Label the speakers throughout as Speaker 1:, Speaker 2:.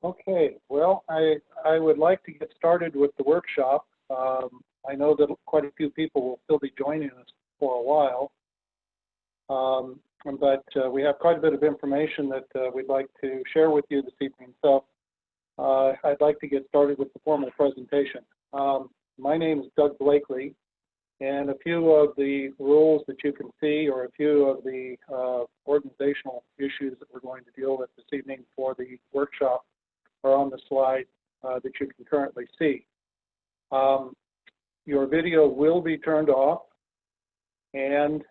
Speaker 1: Okay, well, I would like to get started with the workshop. I know that quite a few people will still be joining us for a while, but we have quite a bit of information that we'd like to share with you this evening. So I'd like to get started with the formal presentation. My name is Doug Bleakly, and a few of the rules that you can see, or a few of the organizational issues that we're going to deal with this evening for the workshop, are on the slide that you can currently see. Your video will be turned off, and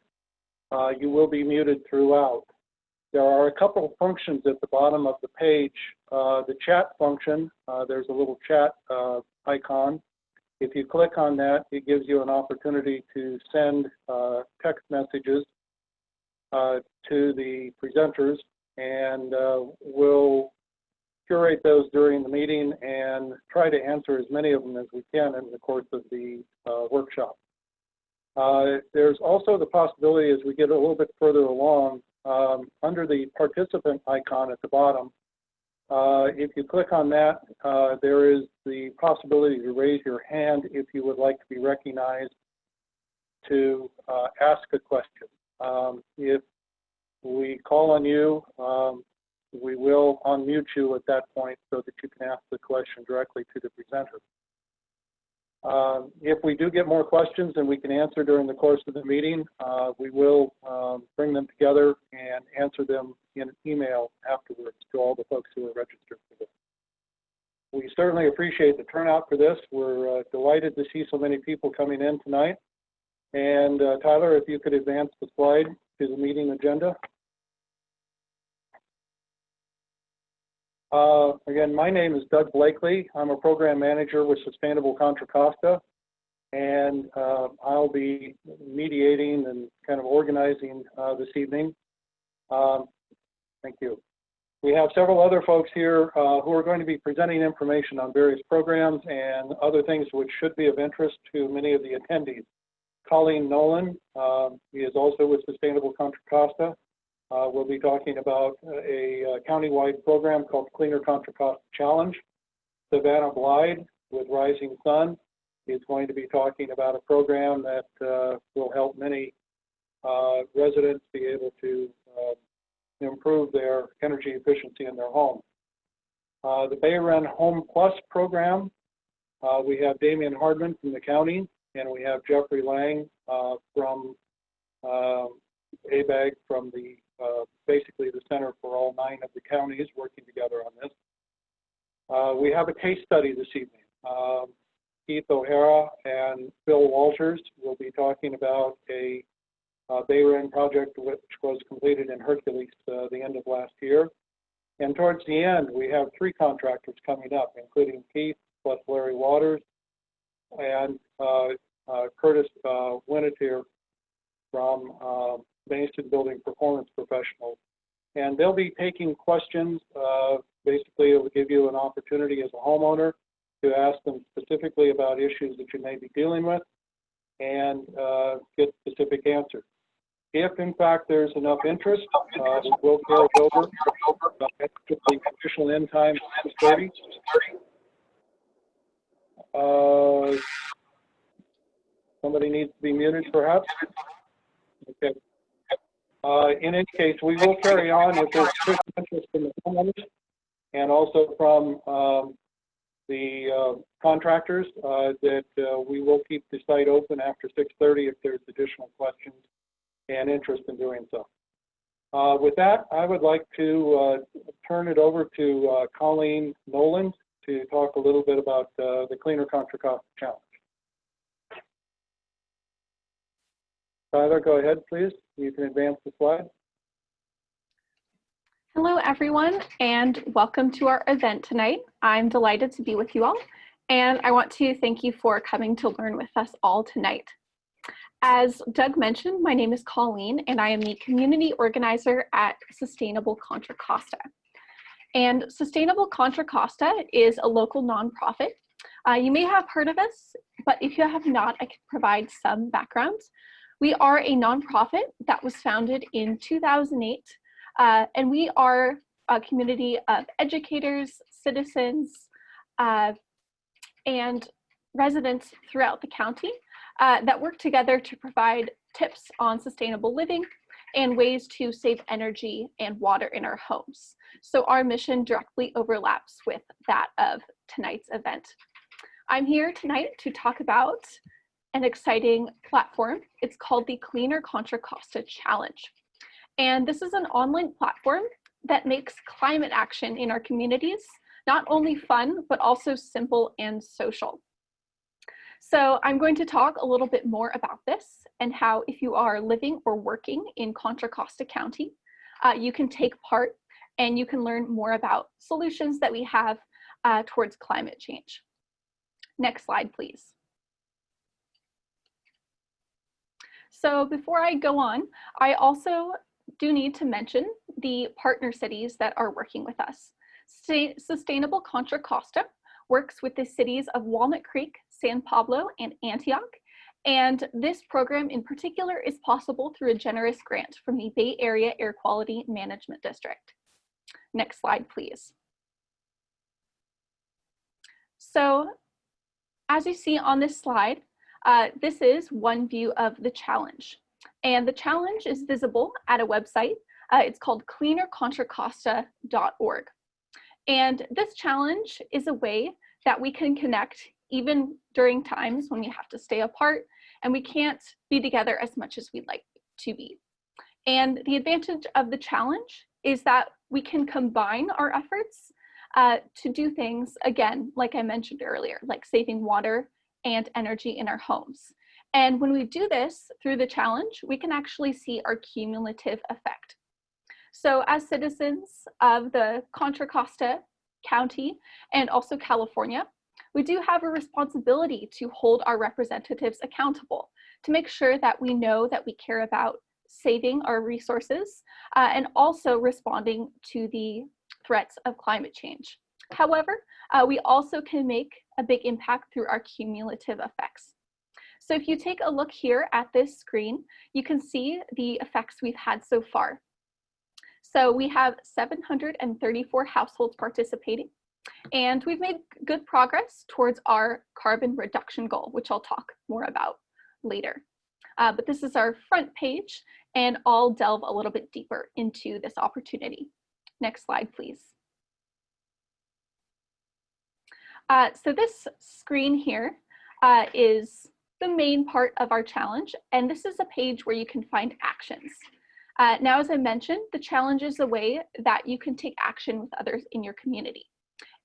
Speaker 1: you will be muted throughout. There are a couple of functions at the bottom of the page. The chat function, there's a little chat icon. If you click on that, it gives you an opportunity to send text messages to the presenters, and we'll curate those during the meeting and try to answer as many of them as we can in the course of the workshop. There's also the possibility, as we get a little bit further along, under the participant icon at the bottom, if you click on that, there is the possibility to raise your hand if you would like to be recognized to ask a question. If we call on you, we will unmute you at that point so that you can ask the question directly to the presenter. If we do get more questions than we can answer during the course of the meeting, we will bring them together and answer them in an email afterwards to all the folks who are registered for this. We certainly appreciate the turnout for this. We're delighted to see so many people coming in tonight. And Tyler, if you could advance the slide to the meeting agenda. Again, my name is Doug Bleakly. I'm a program manager with Sustainable Contra Costa, and I'll be mediating and kind of organizing this evening. Thank you. We have several other folks here who are going to be presenting information on various programs and other things which should be of interest to many of the attendees. Colleen Nolan, he is also with Sustainable Contra Costa. We'll be talking about a county-wide program called Cleaner Contra Costa Challenge. Savannah Blyde with Rising Sun is going to be talking about a program that will help many residents be able to improve their energy efficiency in their home. The BayREN Home Plus program, we have Damian Hardman from the county, and we have Jeffrey Lang from ABAG from the basically the center for all 9 of the counties working together on this. We have a case study this evening. Keith O'Hara and Phil Walters will be talking about a BayREN project which was completed in Hercules the end of last year. And towards the end, we have 3 contractors coming up, including Keith plus Larry Waters and Curtis Winnetier from Basin Building Performance Professionals. And they'll be taking questions. Basically, it will give you an opportunity as a homeowner to ask them specifically about issues that you may be dealing with and get specific answers. If, in fact, there's enough interest, we'll carry it over. The official end time is 6:30. Somebody needs to be muted, perhaps. Okay. In any case, we will carry on if there's sufficient interest from the homeowners and also from the contractors that we will keep the site open after 6:30 if there's additional questions and interest in doing so. With that, I would like to turn it over to Colleen Nolan to talk a little bit about the Cleaner Contra Costa Challenge. Tyler, go ahead, please. You can advance the slide.
Speaker 2: Hello, everyone, and welcome to our event tonight. I'm delighted to be with you all, and I want to thank you for coming to learn with us all tonight. As Doug mentioned, my name is Colleen, and I am the community organizer at Sustainable Contra Costa. And Sustainable Contra Costa is a local nonprofit. You may have heard of us, but if you have not, I can provide some background. We are a nonprofit that was founded in 2008, and we are a community of educators, citizens and residents throughout the county that work together to provide tips on sustainable living and ways to save energy and water in our homes. So our mission directly overlaps with that of tonight's event. I'm here tonight to talk about an exciting platform. It's called the Cleaner Contra Costa Challenge. And this is an online platform that makes climate action in our communities not only fun, but also simple and social. So I'm going to talk a little bit more about this and how if you are living or working in Contra Costa County, you can take part and you can learn more about solutions that we have towards climate change. Next slide, please. So before I go on, I also do need to mention the partner cities that are working with us. Sustainable Contra Costa works with the cities of Walnut Creek, San Pablo, and Antioch. And this program in particular is possible through a generous grant from the Bay Area Air Quality Management District. Next slide, please. So as you see on this slide, this is one view of the challenge. And the challenge is visible at a website. It's called cleanercontracosta.org. And this challenge is a way that we can connect even during times when we have to stay apart and we can't be together as much as we'd like to be. And the advantage of the challenge is that we can combine our efforts to do things, again, like I mentioned earlier, like saving water and energy in our homes. And when we do this through the challenge, we can actually see our cumulative effect. So as citizens of the Contra Costa County and also California, we do have a responsibility to hold our representatives accountable, to make sure that we know that we care about saving our resources and also responding to the threats of climate change. However, we also can make a big impact through our cumulative effects. So if you take a look here at this screen, you can see the effects we've had so far. So we have 734 households participating, and we've made good progress towards our carbon reduction goal, which I'll talk more about later. But this is our front page, and I'll delve a little bit deeper into this opportunity. Next slide, please. So this screen here is the main part of our challenge, and this is a page where you can find actions. Now, as I mentioned, the challenge is a way that you can take action with others in your community.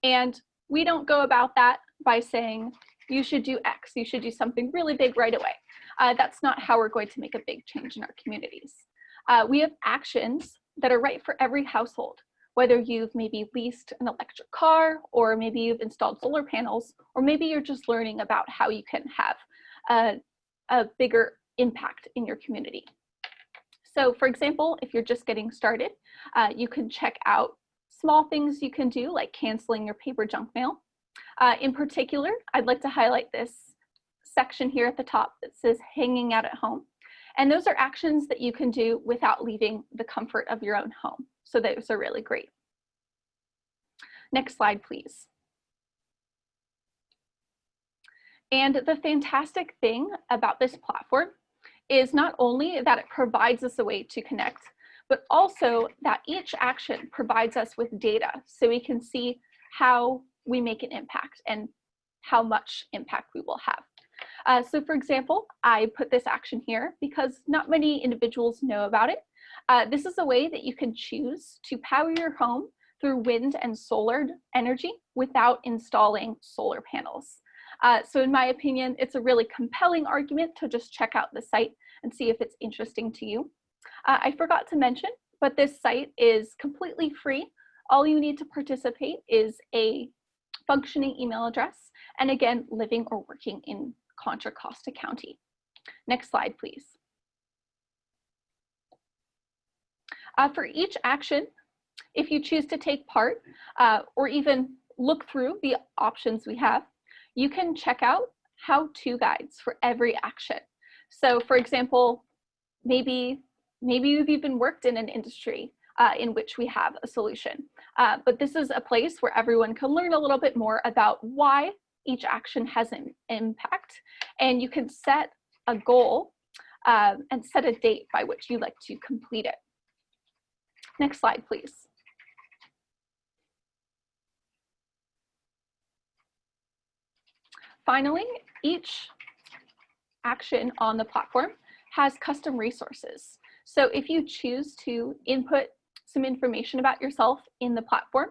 Speaker 2: And we don't go about that by saying, you should do X, you should do something really big right away. That's not how we're going to make a big change in our communities. We have actions that are right for every household, whether you've maybe leased an electric car, or maybe you've installed solar panels, or maybe you're just learning about how you can have a bigger impact in your community. So for example, if you're just getting started, you can check out small things you can do, like canceling your paper junk mail. In particular, I'd like to highlight this section here at the top that says hanging out at home. And those are actions that you can do without leaving the comfort of your own home. So those are really great. Next slide, please. And the fantastic thing about this platform is not only that it provides us a way to connect, but also that each action provides us with data so we can see how we make an impact and how much impact we will have. So for example, I put this action here because not many individuals know about it. This is a way that you can choose to power your home through wind and solar energy without installing solar panels. So in my opinion, it's a really compelling argument to just check out the site and see if it's interesting to you. I forgot to mention, but this site is completely free. All you need to participate is a functioning email address, and again, living or working in Contra Costa County. Next slide, please. For each action, if you choose to take part or even look through the options we have, you can check out how-to guides for every action. So for example, maybe you've even worked in an industry in which we have a solution. But this is a place where everyone can learn a little bit more about why each action has an impact, and you can set a goal and set a date by which you like to complete it. Next slide, please. Finally, each action on the platform has custom resources. So if you choose to input some information about yourself in the platform,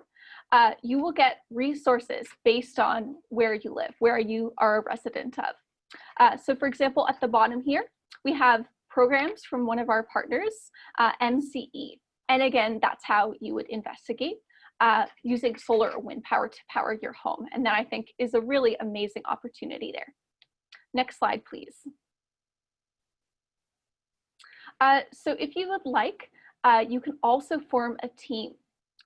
Speaker 2: you will get resources based on where you live, where you are a resident of. So for example, at the bottom here, we have programs from one of our partners, MCE. And again, that's how you would investigate using solar or wind power to power your home. And that, I think, is a really amazing opportunity there. Next slide, please. So if you would like, you can also form a team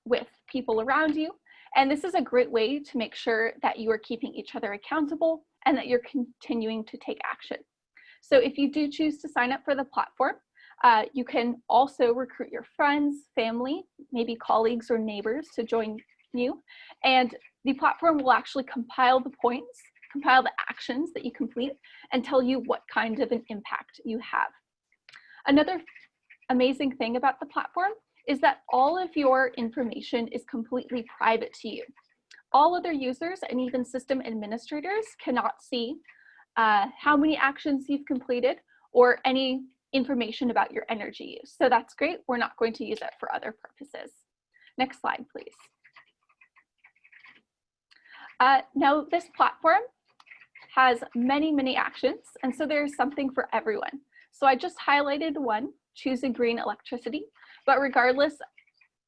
Speaker 2: with people around you. And this is a great way to make sure that you are keeping each other accountable and that you're continuing to take action. So if you do choose to sign up for the platform, you can also recruit your friends, family, maybe colleagues or neighbors to join you. And the platform will actually compile the points, compile the actions that you complete, and tell you what kind of an impact you have. Another amazing thing about the platform is that all of your information is completely private to you. All other users and even system administrators cannot see how many actions you've completed or any information about your energy use. So that's great. We're not going to use it for other purposes. Next slide, please. Now, this platform has many, many actions, and so there's something for everyone. So I just highlighted one, choosing green electricity, but regardless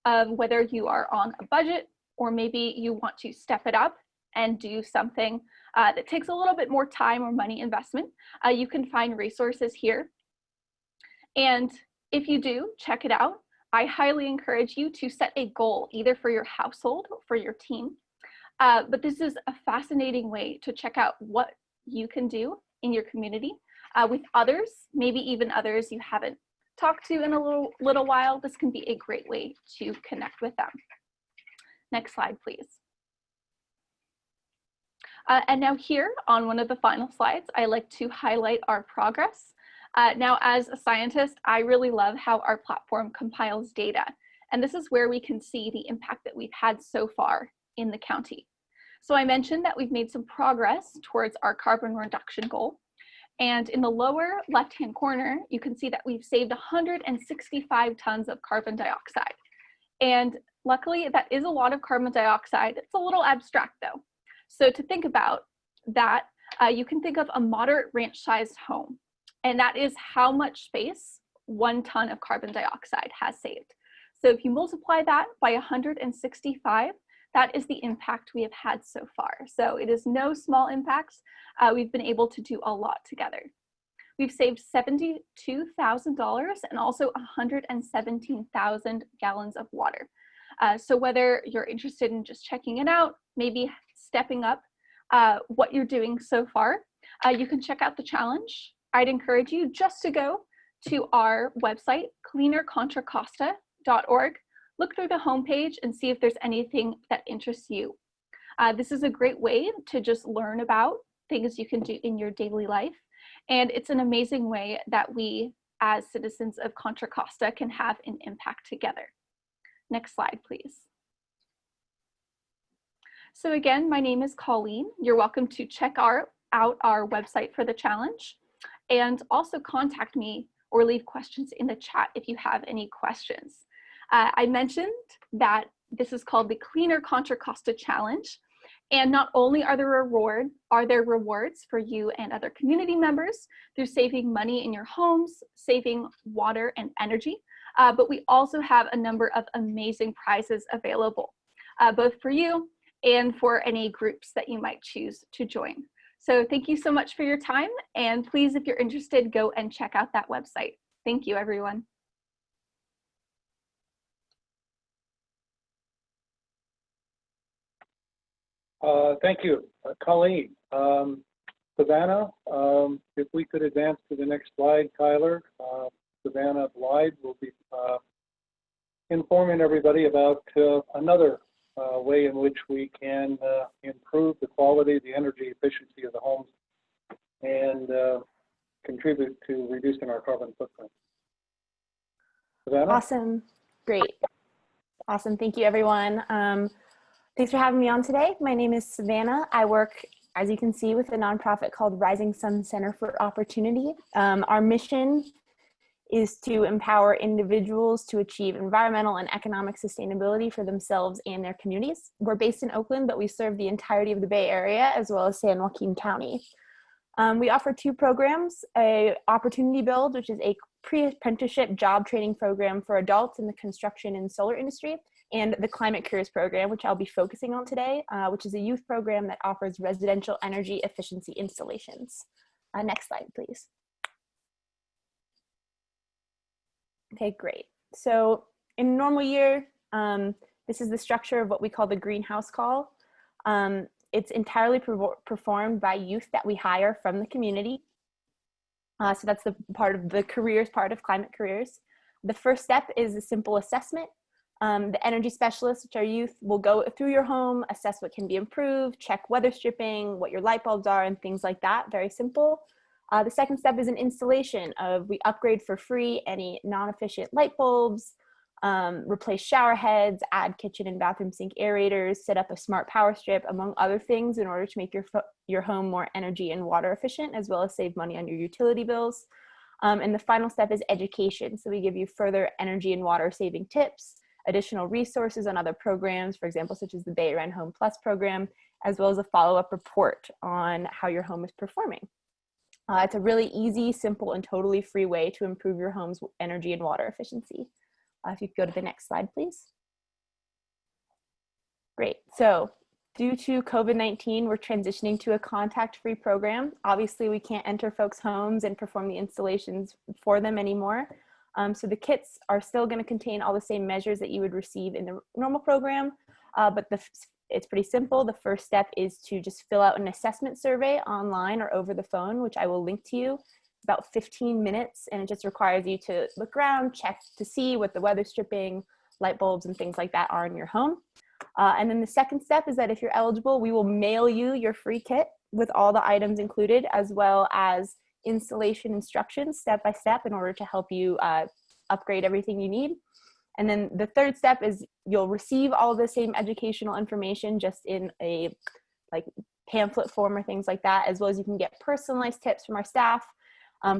Speaker 2: of whether you are on a budget or maybe you want to step it up and do something that takes a little bit more time or money investment, you can find resources here. And if you do, check it out. I highly encourage you to set a goal either for your household or for your team. But this is a fascinating way to check out what you can do in your community with others, maybe even others you haven't talked to in a little while. This can be a great way to connect with them. Next slide, please. And now here on one of the final slides, I like to highlight our progress. Now, as a scientist, I really love how our platform compiles data. And this is where we can see the impact that we've had so far in the county. So I mentioned that we've made some progress towards our carbon reduction goal. And in the lower left-hand corner, you can see that we've saved 165 tons of carbon dioxide. And luckily, that is a lot of carbon dioxide. It's a little abstract though. So to think about that, you can think of a moderate ranch-sized home. And that is how much space 1 ton of carbon dioxide has saved. So if you multiply that by 165, that is the impact we have had so far. So it is no small impacts. We've been able to do a lot together. We've saved $72,000 and also 117,000 gallons of water. So whether you're interested in just checking it out, maybe stepping up what you're doing so far, you can check out the challenge. I'd encourage you just to go to our website, cleanercontracosta.org. Look through the homepage and see if there's anything that interests you. This is a great way to just learn about things you can do in your daily life. And it's an amazing way that we, as citizens of Contra Costa, can have an impact together. Next slide, please. So again, my name is Colleen. You're welcome to check out our website for the challenge, and also contact me or leave questions in the chat if you have any questions. I mentioned that this is called the Cleaner Contra Costa Challenge, and not only are there rewards for you and other community members through saving money in your homes, saving water and energy, but we also have a number of amazing prizes available, both for you and for any groups that you might choose to join. So thank you so much for your time, and please, if you're interested, go and check out that website. Thank you, everyone.
Speaker 1: Thank you, Colleen. Savannah, if we could advance to the next slide, Tyler. Savannah Blythe will be informing everybody about another way in which we can improve the quality, the energy efficiency of the homes, and contribute to reducing our carbon footprint. Savannah?
Speaker 3: Awesome. Great. Awesome. Thank you, everyone. Thanks for having me on today. My name is Savannah. I work, as you can see, with a nonprofit called Rising Sun Center for Opportunity. Our mission is to empower individuals to achieve environmental and economic sustainability for themselves and their communities. We're based in Oakland, but we serve the entirety of the Bay Area as well as San Joaquin County. We offer two programs, a Opportunity Build, which is a pre-apprenticeship job training program for adults in the construction and solar industry, and the Climate Careers program, which I'll be focusing on today, which is a youth program that offers residential energy efficiency installations. Next slide, please. Okay, great. So in a normal year, this is the structure of what we call the greenhouse call. It's entirely performed by youth that we hire from the community. So that's the part of the careers part of Climate Careers. The first step is a simple assessment. The energy specialists, which are youth, will go through your home, assess what can be improved, check weather stripping, what your light bulbs are, and things like that. Very simple. The second step is an installation of, we upgrade for free any non-efficient light bulbs, replace shower heads, add kitchen and bathroom sink aerators, set up a smart power strip, among other things, in order to make your home more energy and water efficient, as well as save money on your utility bills. And the final step is education. So we give you further energy and water saving tips, additional resources on other programs, for example, such as the BayREN Home Plus program, as well as a follow-up report on how your home is performing. It's a really easy, simple, and totally free way to improve your home's energy and water efficiency. If you could go to the next slide, please. Great. So due to COVID-19, we're transitioning to a contact-free program. Obviously, we can't enter folks' homes and perform the installations for them anymore. So the kits are still going to contain all the same measures that you would receive in the normal program, but it's pretty simple. The first step is to just fill out an assessment survey online or over the phone, which I will link to you. It's about 15 minutes, and it just requires you to look around, check to see what the weather stripping, light bulbs, and things like that are in your home. And then the second step is that if you're eligible, we will mail you your free kit with all the items included, as well as installation instructions step by step in order to help you upgrade everything you need. And then the third step is you'll receive all the same educational information, just in a pamphlet form or things like that, as well as you can get personalized tips from our staff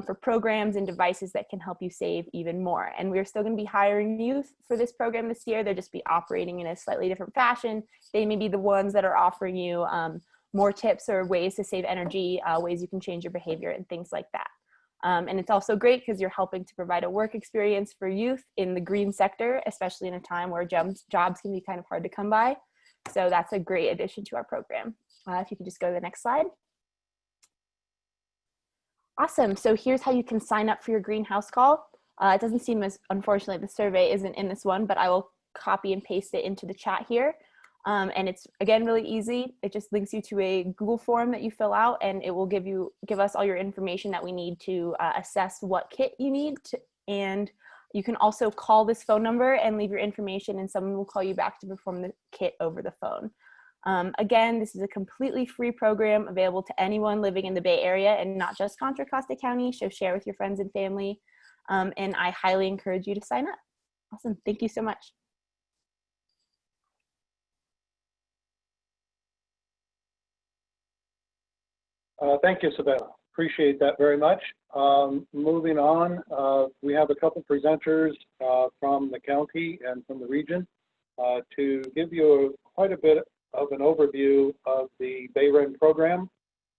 Speaker 3: for programs and devices that can help you save even more. And we're still going to be hiring youth for this program this year. They'll just be operating in a slightly different fashion. They may be the ones that are offering you more tips or ways to save energy, ways you can change your behavior and things like that. And it's also great because you're helping to provide a work experience for youth in the green sector, especially in a time where jobs can be kind of hard to come by. So that's a great addition to our program. If you could just go to the next slide. Awesome. So here's how you can sign up for your greenhouse call. It doesn't seem as, unfortunately, the survey isn't in this one, but I will copy and paste it into the chat here. And it's, again, really easy. It just links you to a Google form that you fill out, and it will give us all your information that we need to assess what kit you need. And you can also call this phone number and leave your information, and someone will call you back to perform the kit over the phone. Again, this is a completely free program available to anyone living in the Bay Area and not just Contra Costa County, so share with your friends and family. And I highly encourage you to sign up. Awesome. Thank you so much.
Speaker 1: Thank you, Savannah. Appreciate that very much. Moving on, we have a couple presenters from the county and from the region to give you quite a bit of an overview of the BayREN program,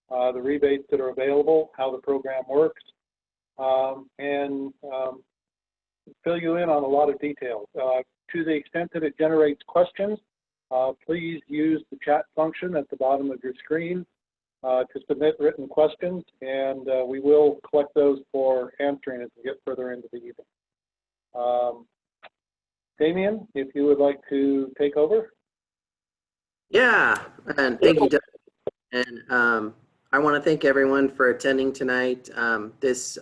Speaker 1: the rebates that are available, how the program works, and fill you in on a lot of details. To the extent that it generates questions, please use the chat function at the bottom of your screen to submit written questions, and we will collect those for answering as we get further into the evening. Damien, if you would like to take over.
Speaker 4: Yeah, and thank you, Doug. And I want to thank everyone for attending tonight. This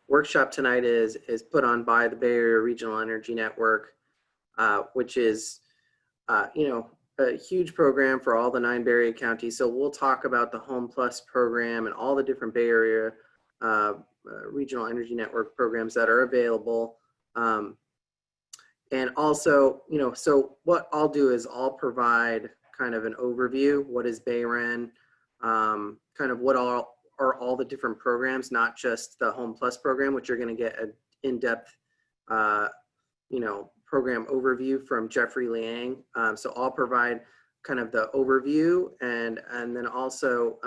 Speaker 4: workshop tonight is put on by the Bay Area Regional Energy Network. which is, you know, a huge program for all the 9 Bay Area counties. So we'll talk about the Home Plus program and all the different Bay Area regional energy network programs that are available. And also, you know, so what I'll do is I'll provide kind of an overview. What is BayREN? Kind of what are all the different programs, not just the Home Plus program, which you're going to get an in-depth, you know, program overview from Jeffrey Liang. So I'll provide kind of the overview, and then also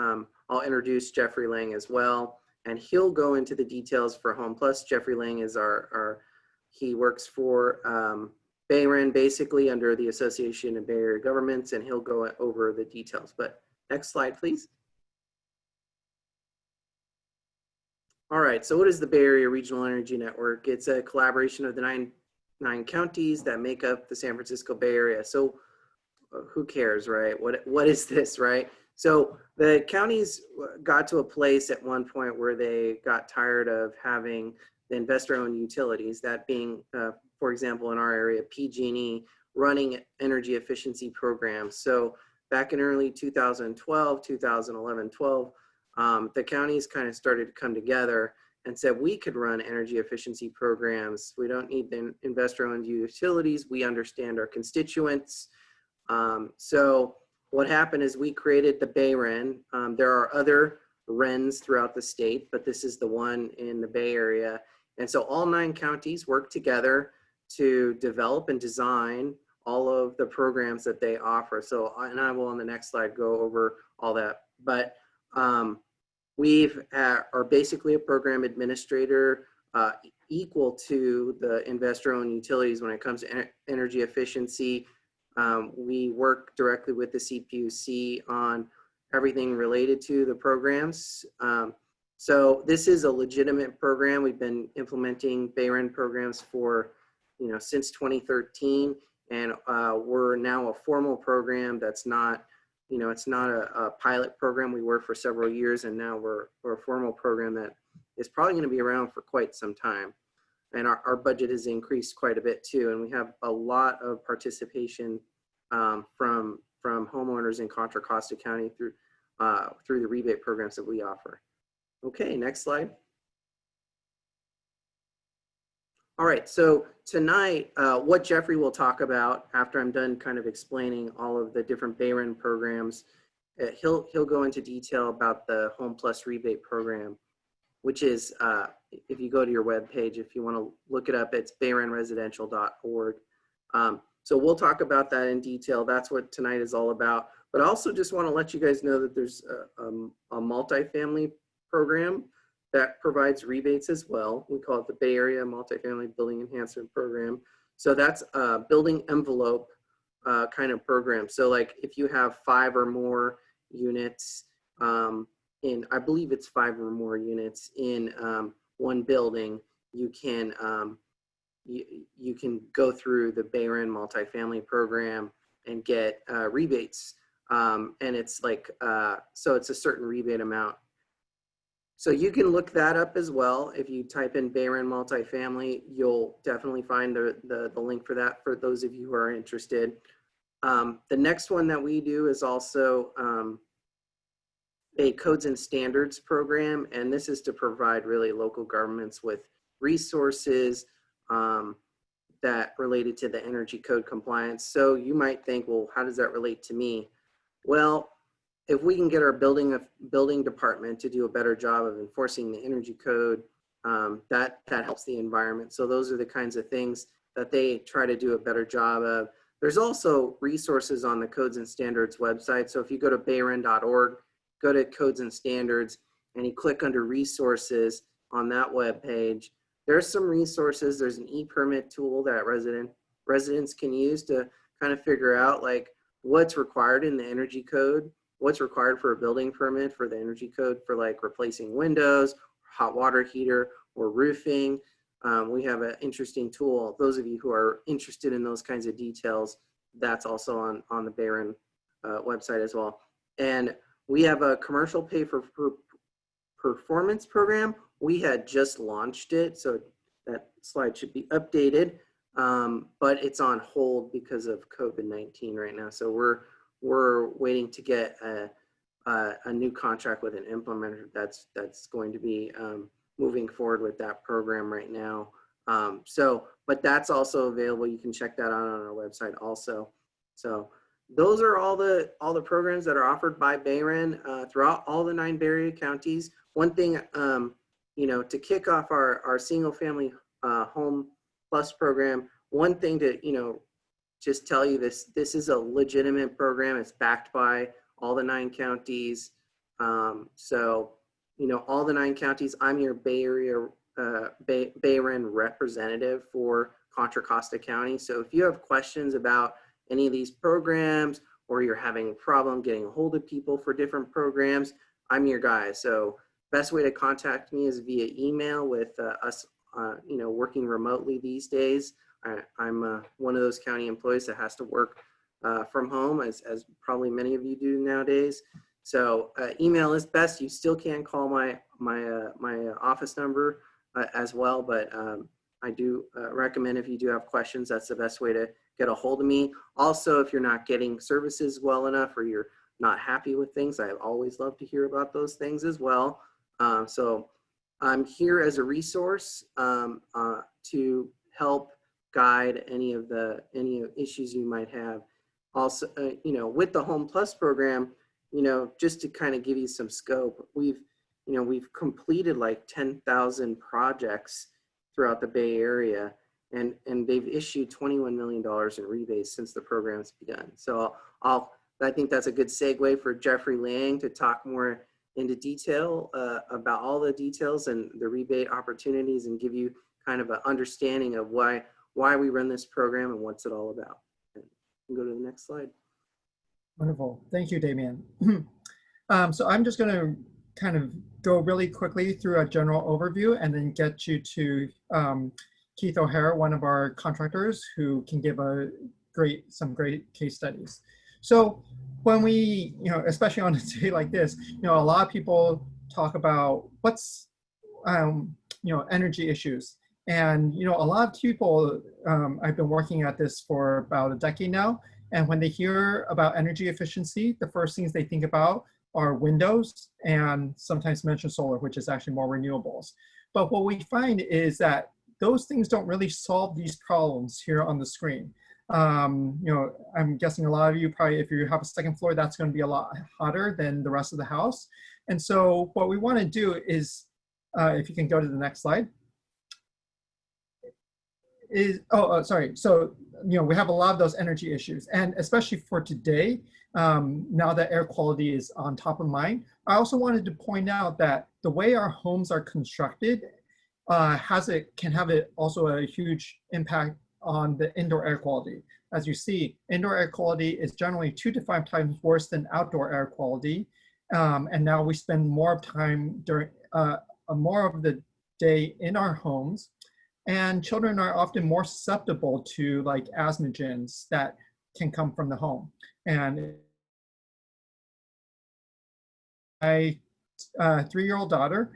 Speaker 4: I'll introduce Jeffrey Liang as well, and he'll go into the details for Home Plus. Jeffrey Liang is he works for BayREN, basically under the Association of Bay Area Governments, and he'll go over the details. But next slide, please. All right, so what is the Bay Area Regional Energy Network? It's a collaboration of the nine counties that make up the San Francisco Bay Area. So who cares, right? What is this, right? So the counties got to a place at one point where they got tired of having the investor-owned utilities, that being, for example, in our area, PG&E, running energy efficiency programs. So back in early 2012, 2011, 12, the counties kind of started to come together and said, we could run energy efficiency programs. We don't need the investor-owned utilities. We understand our constituents. So what happened is we created the BayREN. There are other RENs throughout the state, but this is the one in the Bay Area. And so all 9 counties work together to develop and design all of the programs that they offer. So, and I will on the next slide go over all that. But are basically a program administrator equal to the investor-owned utilities when it comes to energy efficiency. We work directly with the CPUC on everything related to the programs. So this is a legitimate program. We've been implementing BayREN programs for, you know, since 2013, and we're now a formal program that's not, you know, it's not a pilot program. We were for several years, and now we're a formal program that is probably going to be around for quite some time. And our budget has increased quite a bit too, and we have a lot of participation from homeowners in Contra, Costa County through the rebate programs that we offer. Okay, next slide. All right, so tonight, what Jeffrey will talk about after I'm done kind of explaining all of the different BayREN programs, he'll go into detail about the Home Plus rebate program, which is, if you go to your webpage, if you want to look it up, it's bayrenresidential.org. So we'll talk about that in detail. That's what tonight is all about. But I also just want to let you guys know that there's a multifamily program that provides rebates as well. We call it the Bay Area Multifamily Building Enhancement Program. So that's a building envelope kind of program. So like if you have 5 or more units I believe it's 5 or more units in one building, you can go through the BayREN multifamily program and get rebates. And it's like, so it's a certain rebate amount. So you can look that up as well. If you type in BayREN multifamily, you'll definitely find the link for that for those of you who are interested. The next one that we do is also a codes and standards program, and this is to provide really local governments with resources that related to the energy code compliance. So you might think, well, how does that relate to me? Well, if we can get our building department to do a better job of enforcing the energy code, that helps the environment. So those are the kinds of things that they try to do a better job of. There's also resources on the Codes and Standards website. So if you go to bayren.org, go to Codes and Standards, and you click under resources on that web page, there's some resources. There's an e-permit tool that residents can use to kind of figure out like what's required in the energy code, what's required for a building permit for the energy code for like replacing windows, hot water heater, or roofing. We have an interesting tool. Those of you who are interested in those kinds of details, that's also on the BayREN website as well. And we have a commercial pay for performance program. We had just launched it, so that slide should be updated. but it's on hold because of COVID-19 right now. So we're waiting to get a new contract with an implementer that's going to be moving forward with that program right now. But that's also available. You can check that out on our website also. So those are all the programs that are offered by BayREN throughout all the 9 Bay Area counties. One thing, to kick off our single family home plus program, one thing to, just tell you this is a legitimate program. It's backed by all the 9 counties. So, all the 9 counties, I'm your Bay Area BayREN representative for Contra Costa County. So if you have questions about any of these programs, or you're having a problem getting a hold of people for different programs, I'm your guy. So best way to contact me is via email with us, working remotely these days. I'm one of those county employees that has to work from home, as probably many of you do nowadays. So email is best. You still can call my office number as well, but I do recommend, if you do have questions, that's the best way to get a hold of me. Also, if you're not getting services well enough, or you're not happy with things, I always love to hear about those things as well. So I'm here as a resource to help guide any issues you might have. Also, with the Home Plus program, just to kind of give you some scope, we've completed like 10,000 projects throughout the Bay Area, and they've issued $21 million in rebates since the program's begun. So I think that's a good segue for Jeffrey Lang to talk more into detail about all the details and the rebate opportunities, and give you kind of an understanding of why we run this program and what's it all about. And you can go to the next slide.
Speaker 5: Wonderful. Thank you, Damien. So I'm just going to kind of go really quickly through a general overview and then get you to Keith O'Hara, one of our contractors, who can give some great case studies. So when we, especially on a day like this, a lot of people talk about what's, energy issues. And, a lot of people, I've been working at this for about a decade now. And when they hear about energy efficiency, the first things they think about are windows, and sometimes mention solar, which is actually more renewables. But what we find is that those things don't really solve these problems here on the screen. I'm guessing a lot of you probably, if you have a second floor, that's going to be a lot hotter than the rest of the house. And so what we want to do is, if you can go to the next slide, sorry. So, we have a lot of those energy issues, and especially for today, now that air quality is on top of mind, I also wanted to point out that the way our homes are constructed can have also a huge impact on the indoor air quality. As you see, indoor air quality is generally 2 to 5 times worse than outdoor air quality. And now we spend more time during more of the day in our homes. And children are often more susceptible to like asthmagens that can come from the home. And my 3-year-old daughter,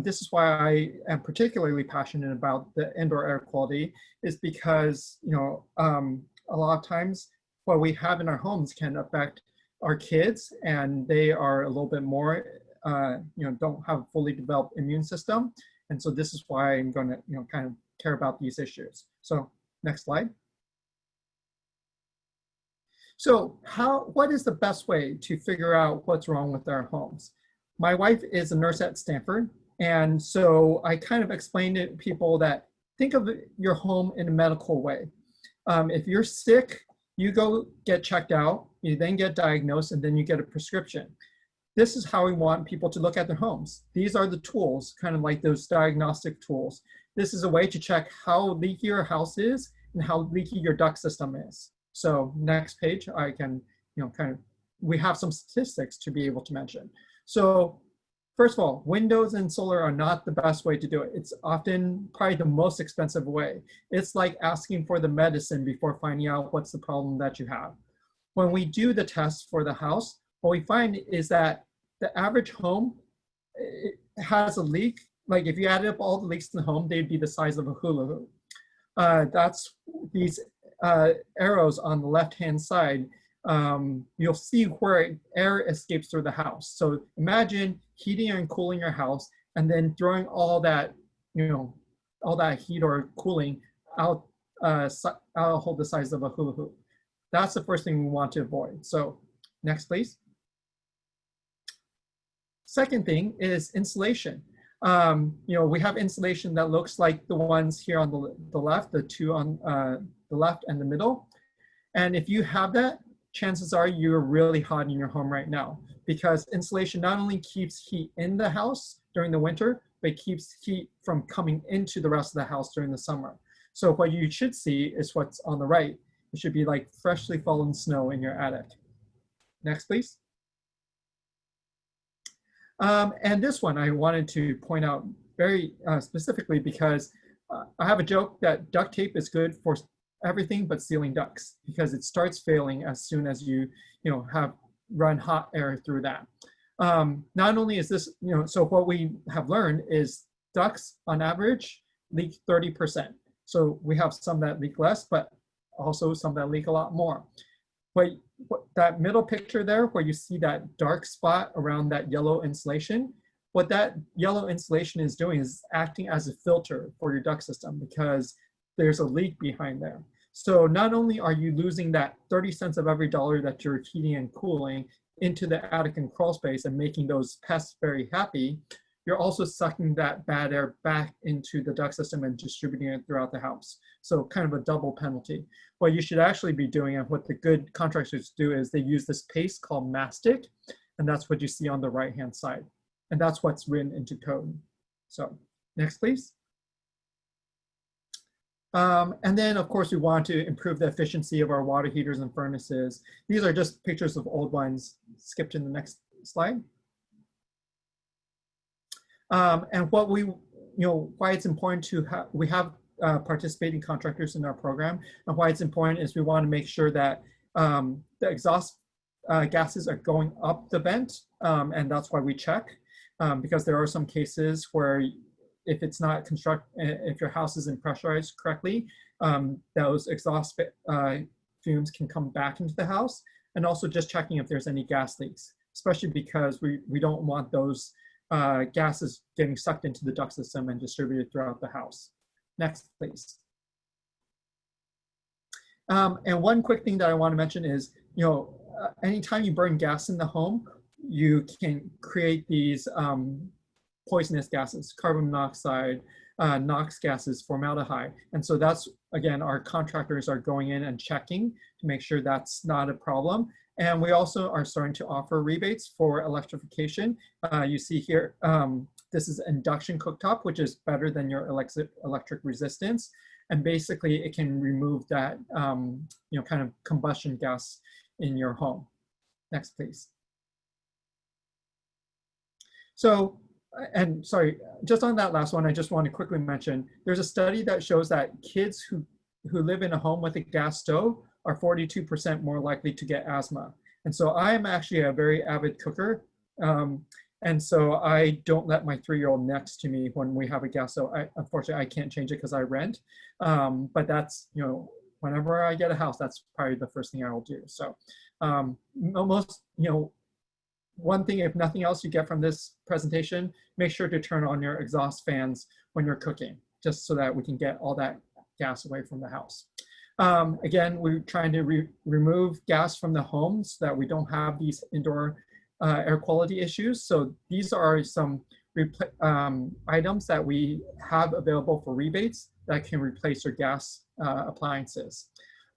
Speaker 5: this is why I am particularly passionate about the indoor air quality, is because, a lot of times what we have in our homes can affect our kids, and they are a little bit more, don't have a fully developed immune system. And so this is why I'm going to, kind of care about these issues. So next slide. So what is the best way to figure out what's wrong with our homes? My wife is a nurse at Stanford. And so I kind of explained to people that think of your home in a medical way. If you're sick, you go get checked out, you then get diagnosed, and then you get a prescription. This is how we want people to look at their homes. These are the tools, kind of like those diagnostic tools. This is a way to check how leaky your house is and how leaky your duct system is. So next page, I can, we have some statistics to be able to mention. So first of all, windows and solar are not the best way to do it. It's often probably the most expensive way. It's like asking for the medicine before finding out what's the problem that you have. When we do the test for the house, what we find is that the average home has a leak. Like if you added up all the leaks in the home, they'd be the size of a hula hoop. That's these arrows on the left-hand side. You'll see where air escapes through the house. So imagine heating and cooling your house and then throwing all that, all that heat or cooling out, out hold the size of a hula hoop. That's the first thing we want to avoid. So next, please. Second thing is insulation. We have insulation that looks like the ones here on the left, the two on the left and the middle. And if you have that, chances are you're really hot in your home right now, because insulation not only keeps heat in the house during the winter, but keeps heat from coming into the rest of the house during the summer. So what you should see is what's on the right. It should be like freshly fallen snow in your attic. Next, please. And this one I wanted to point out very specifically because I have a joke that duct tape is good for everything but sealing ducts, because it starts failing as soon as you have run hot air through that. Not only is this, so what we have learned is ducts on average leak 30%. So we have some that leak less, but also some that leak a lot more. But that middle picture there, where you see that dark spot around that yellow insulation, what that yellow insulation is doing is acting as a filter for your duct system, because there's a leak behind there. So not only are you losing that 30 cents of every dollar that you're heating and cooling into the attic and crawl space and making those pests very happy, you're also sucking that bad air back into the duct system and distributing it throughout the house. So kind of a double penalty. What you should actually be doing, and what the good contractors do, is they use this paste called mastic, and that's what you see on the right-hand side. And that's what's written into code. So next, please. And then, of course, we want to improve the efficiency of our water heaters and furnaces. These are just pictures of old ones. Skip to the next slide. And what why it's important to have, we have participating contractors in our program, and why it's important is we want to make sure that the exhaust gases are going up the vent, and that's why we check, because there are some cases where if it's not if your house isn't pressurized correctly, those exhaust fumes can come back into the house, and also just checking if there's any gas leaks, especially because we don't want those gases getting sucked into the duct system and distributed throughout the house. Next, please. And one quick thing that I want to mention is, anytime you burn gas in the home, you can create these poisonous gases, carbon monoxide, NOx gases, formaldehyde. And so that's, again, our contractors are going in and checking to make sure that's not a problem. And we also are starting to offer rebates for electrification. You see here, this is induction cooktop, which is better than your electric resistance. And basically it can remove that, kind of combustion gas in your home. Next, please. So, and sorry, just on that last one, I just want to quickly mention, there's a study that shows that kids who live in a home with a gas stove are 42% more likely to get asthma. And so I am actually a very avid cooker. And so I don't let my 3-year-old next to me when we have a gas stove. Unfortunately, I can't change it because I rent. But that's, whenever I get a house, that's probably the first thing I will do. So almost, one thing, if nothing else you get from this presentation, make sure to turn on your exhaust fans when you're cooking, just so that we can get all that gas away from the house. Again, we're trying to remove gas from the home so that we don't have these indoor air quality issues. So these are some items that we have available for rebates that can replace your gas appliances.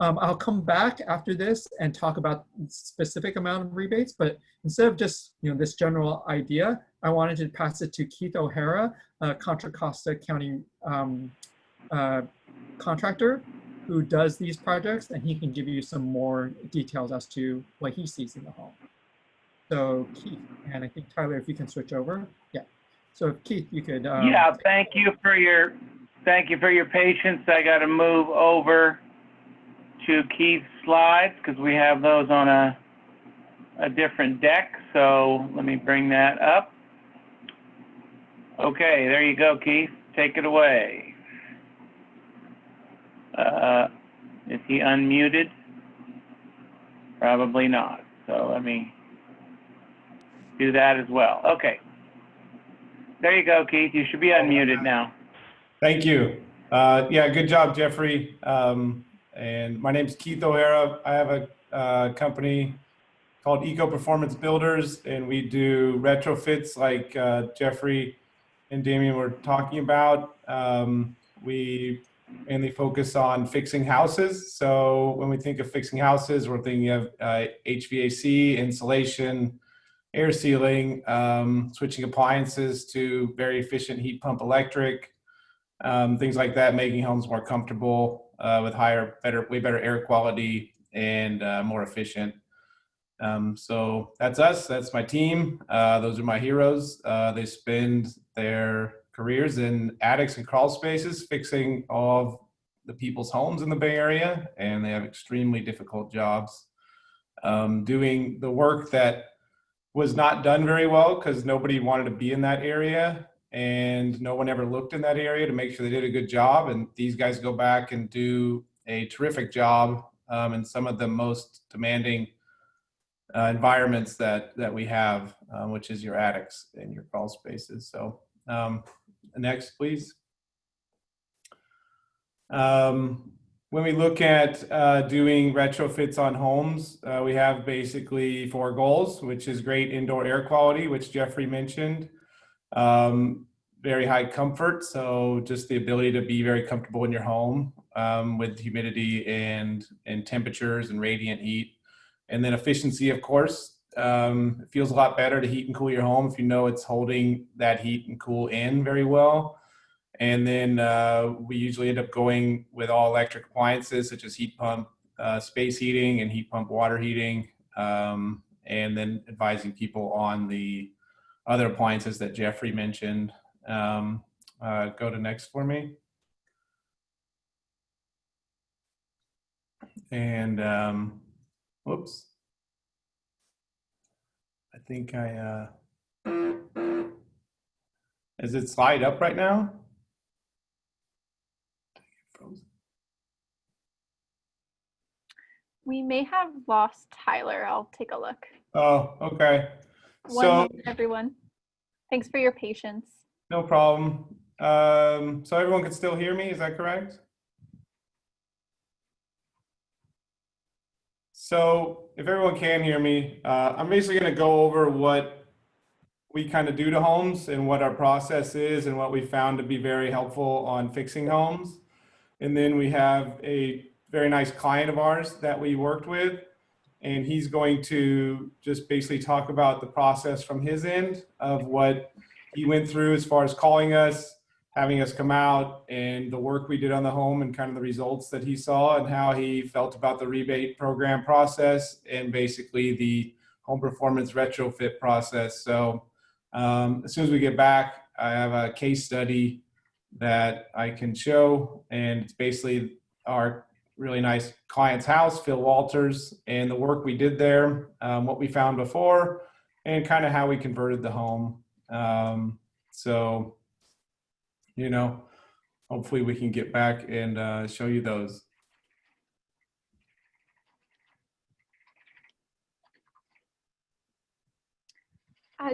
Speaker 5: I'll come back after this and talk about the specific amount of rebates, but instead of just this general idea, I wanted to pass it to Keith O'Hara, a Contra Costa County contractor who does these projects, and he can give you some more details as to what he sees in the home. So Keith, and I think Tyler, if you can switch over. Yeah. So if Keith, you could.
Speaker 6: Yeah, thank you for your patience. I got to move over to Keith's slides because we have those on a different deck. So let me bring that up. Okay, there you go, Keith. Take it away. Is he unmuted? Probably not. So let me do that as well. Okay. There you go, Keith. You should be unmuted now.
Speaker 7: Thank you. Yeah, good job, Jeffrey. And my name's Keith O'Hara. I have a company called Eco Performance Builders, and we do retrofits like Jeffrey and Damien were talking about. We mainly focus on fixing houses. So when we think of fixing houses, we're thinking of HVAC, insulation, air sealing, switching appliances to very efficient heat pump electric, things like that, making homes more comfortable with way better air quality and more efficient. So that's us. That's my team. Those are my heroes. They spend their careers in attics and crawl spaces, fixing all of the people's homes in the Bay Area, and they have extremely difficult jobs, doing the work that was not done very well because nobody wanted to be in that area, and no one ever looked in that area to make sure they did a good job. And these guys go back and do a terrific job in some of the most demanding environments that we have, which is your attics and your crawl spaces. So next, please. When we look at doing retrofits on homes, we have basically 4 goals, which is great indoor air quality, which Jeffrey mentioned, very high comfort. So just the ability to be very comfortable in your home with humidity and temperatures and radiant heat. And then efficiency, of course. It feels a lot better to heat and cool your home if you know it's holding that heat and cool in very well. And then we usually end up going with all electric appliances such as heat pump, space heating, and heat pump water heating, and then advising people on the other appliances that Jeffrey mentioned. Go to next for me. And whoops. I think is it slide up right now?
Speaker 2: We may have lost Tyler. I'll take a look.
Speaker 7: Oh, okay.
Speaker 2: One moment, everyone. Thanks for your patience.
Speaker 7: No problem. So everyone can still hear me, is that correct? So if everyone can hear me, I'm basically going to go over what we kind of do to homes and what our process is and what we found to be very helpful on fixing homes. And then we have a very nice client of ours that we worked with, and he's going to just basically talk about the process from his end of what he went through as far as calling us, having us come out, and the work we did on the home and kind of the results that he saw and how he felt about the rebate program process and basically the home performance retrofit process. So as soon as we get back, I have a case study that I can show, and it's basically our really nice client's house, Phil Walters, and the work we did there, what we found before, and kind of how we converted the home. So, you know, hopefully we can get back and show you those.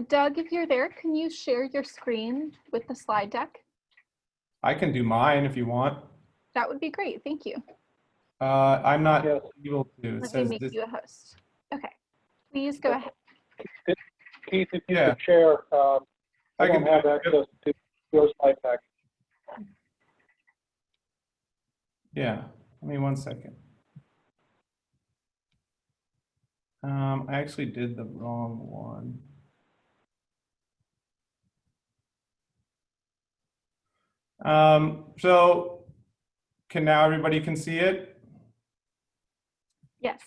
Speaker 2: Doug, if you're there, can you share your screen with the slide deck?
Speaker 7: I can do mine if you want.
Speaker 2: That would be great. Thank you.
Speaker 7: I'm not able to.
Speaker 2: Let me make you a host. Okay. Please go ahead.
Speaker 1: Keith, if you could share, I don't have access to your slide deck.
Speaker 7: Yeah, give me 1 second. I actually did the wrong one. So now everybody can see it?
Speaker 2: Yes.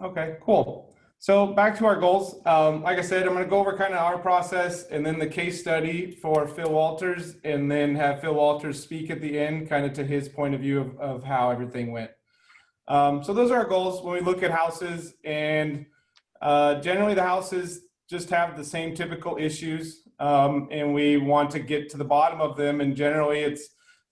Speaker 7: Okay, cool. So back to our goals. Like I said, I'm going to go over kind of our process and then the case study for Phil Walters, and then have Phil Walters speak at the end, kind of to his point of view of how everything went. So those are our goals when we look at houses, and generally the houses just have the same typical issues, and we want to get to the bottom of them. And generally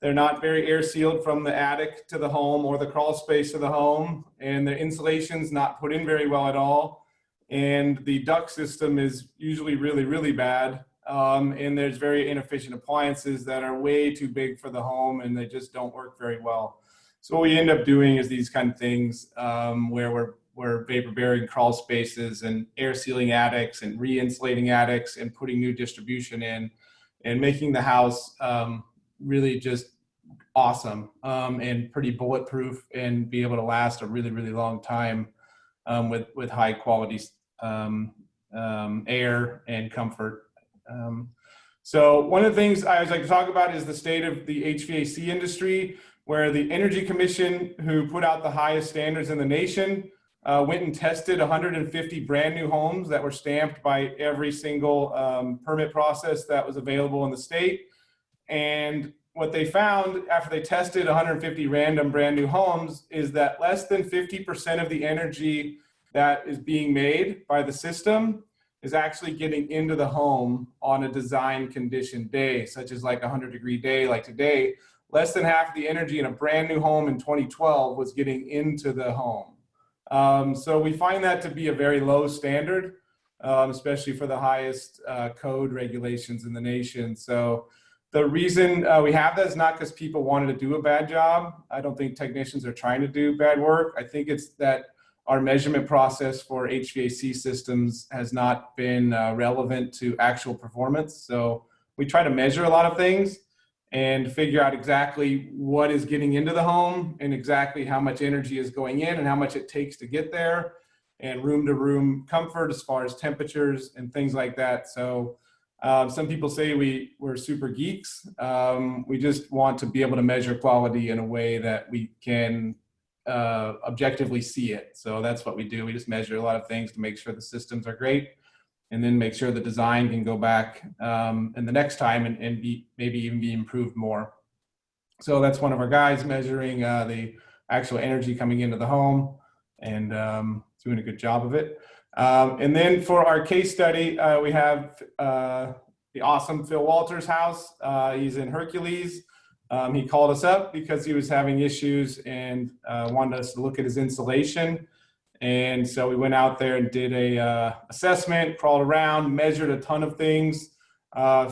Speaker 7: They're not very air sealed from the attic to the home or the crawl space to the home, and the insulation's not put in very well at all. And the duct system is usually really, really bad. And there's very inefficient appliances that are way too big for the home, and they just don't work very well. So what we end up doing is these kind of things where we're vapor barriering crawl spaces and air sealing attics and re-insulating attics and putting new distribution in and making the house really just awesome and pretty bulletproof and be able to last a really, really long time with high quality air and comfort. So one of the things I always like to talk about is the state of the HVAC industry, where the Energy Commission, who put out the highest standards in the nation, went and tested 150 brand new homes that were stamped by every single permit process that was available in the state. And what they found after they tested 150 random brand new homes is that less than 50% of the energy that is being made by the system is actually getting into the home on a design condition day, such as like a 100-degree day like today. Less than half of the energy in a brand new home in 2012 was getting into the home. So we find that to be a very low standard, especially for the highest code regulations in the nation. So the reason we have that is not because people wanted to do a bad job. I don't think technicians are trying to do bad work. I think it's that our measurement process for HVAC systems has not been relevant to actual performance. So we try to measure a lot of things and figure out exactly what is getting into the home and exactly how much energy is going in and how much it takes to get there, and room-to-room comfort as far as temperatures and things like that. So some people say we're super geeks. We just want to be able to measure quality in a way that we can objectively see it. So that's what we do. We just measure a lot of things to make sure the systems are great, and then make sure the design can go back and the next time and be maybe even be improved more. So that's one of our guys measuring the actual energy coming into the home and doing a good job of it. And then for our case study, we have the awesome Phil Walters' house. He's in Hercules. He called us up because he was having issues and wanted us to look at his insulation. And so we went out there and did a assessment, crawled around, measured a ton of things,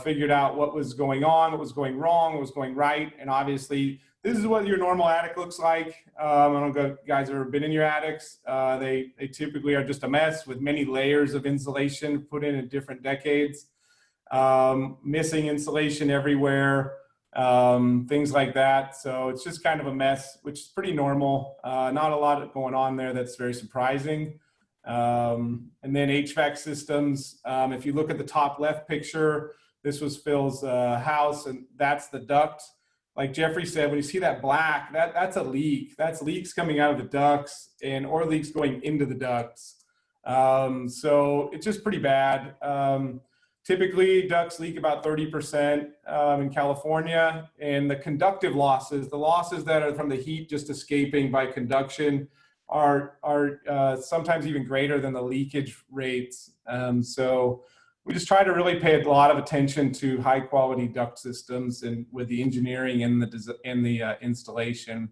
Speaker 7: figured out what was going on, what was going wrong, what was going right. And obviously, this is what your normal attic looks like. I don't know if you guys have ever been in your attics. They typically are just a mess with many layers of insulation put in different decades, missing insulation everywhere. Things like that. So it's just kind of a mess, which is pretty normal. Not a lot going on there that's very surprising. And then HVAC systems. If you look at the top left picture, this was Phil's house, and that's the duct. Like Jeffrey said, when you see that black, that's a leak. That's leaks coming out of the ducts or leaks going into the ducts. So it's just pretty bad. Typically, ducts leak about 30% in California, and the conductive losses, the losses that are from the heat just escaping by conduction, are sometimes even greater than the leakage rates. So we just try to really pay a lot of attention to high quality duct systems and with the engineering and the installation.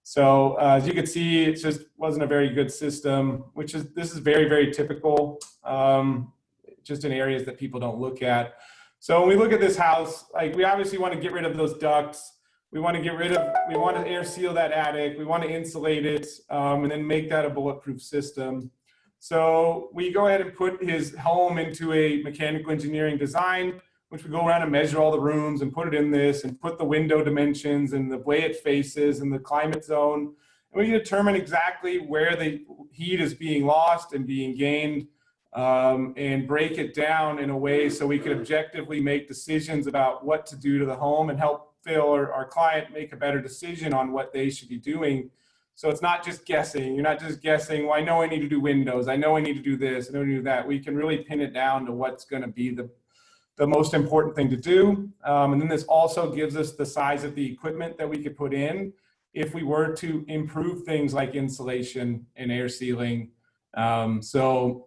Speaker 7: So as you can see, it just wasn't a very good system, this is very, very typical. Just in areas that people don't look at. So when we look at this house, like we obviously want to get rid of those ducts. We want to air seal that attic. We want to insulate it and then make that a bulletproof system. So we go ahead and put his home into a mechanical engineering design, which we go around and measure all the rooms and put it in this and put the window dimensions and the way it faces and the climate zone. And we determine exactly where the heat is being lost and being gained. And break it down in a way so we can objectively make decisions about what to do to the home and help Phil or our client make a better decision on what they should be doing. So it's not just guessing. You're not just guessing, well, I know I need to do windows. I know I need to do this. I know I need to do that. We can really pin it down to what's going to be the most important thing to do. And then this also gives us the size of the equipment that we could put in if we were to improve things like insulation and air sealing. So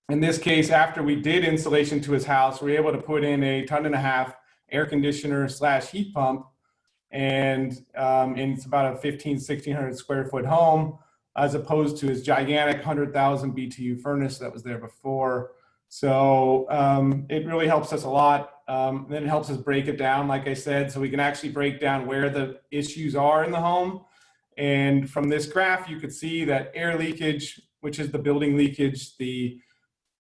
Speaker 7: in this case, after we did insulation to his house, we were able to put in a 1.5 ton air conditioner / heat pump and it's about a 1,600 square foot home, as opposed to his gigantic 100,000 BTU furnace that was there before. So it really helps us a lot. Then it helps us break it down, like I said, so we can actually break down where the issues are in the home. And from this graph, you could see that air leakage, which is the building leakage, the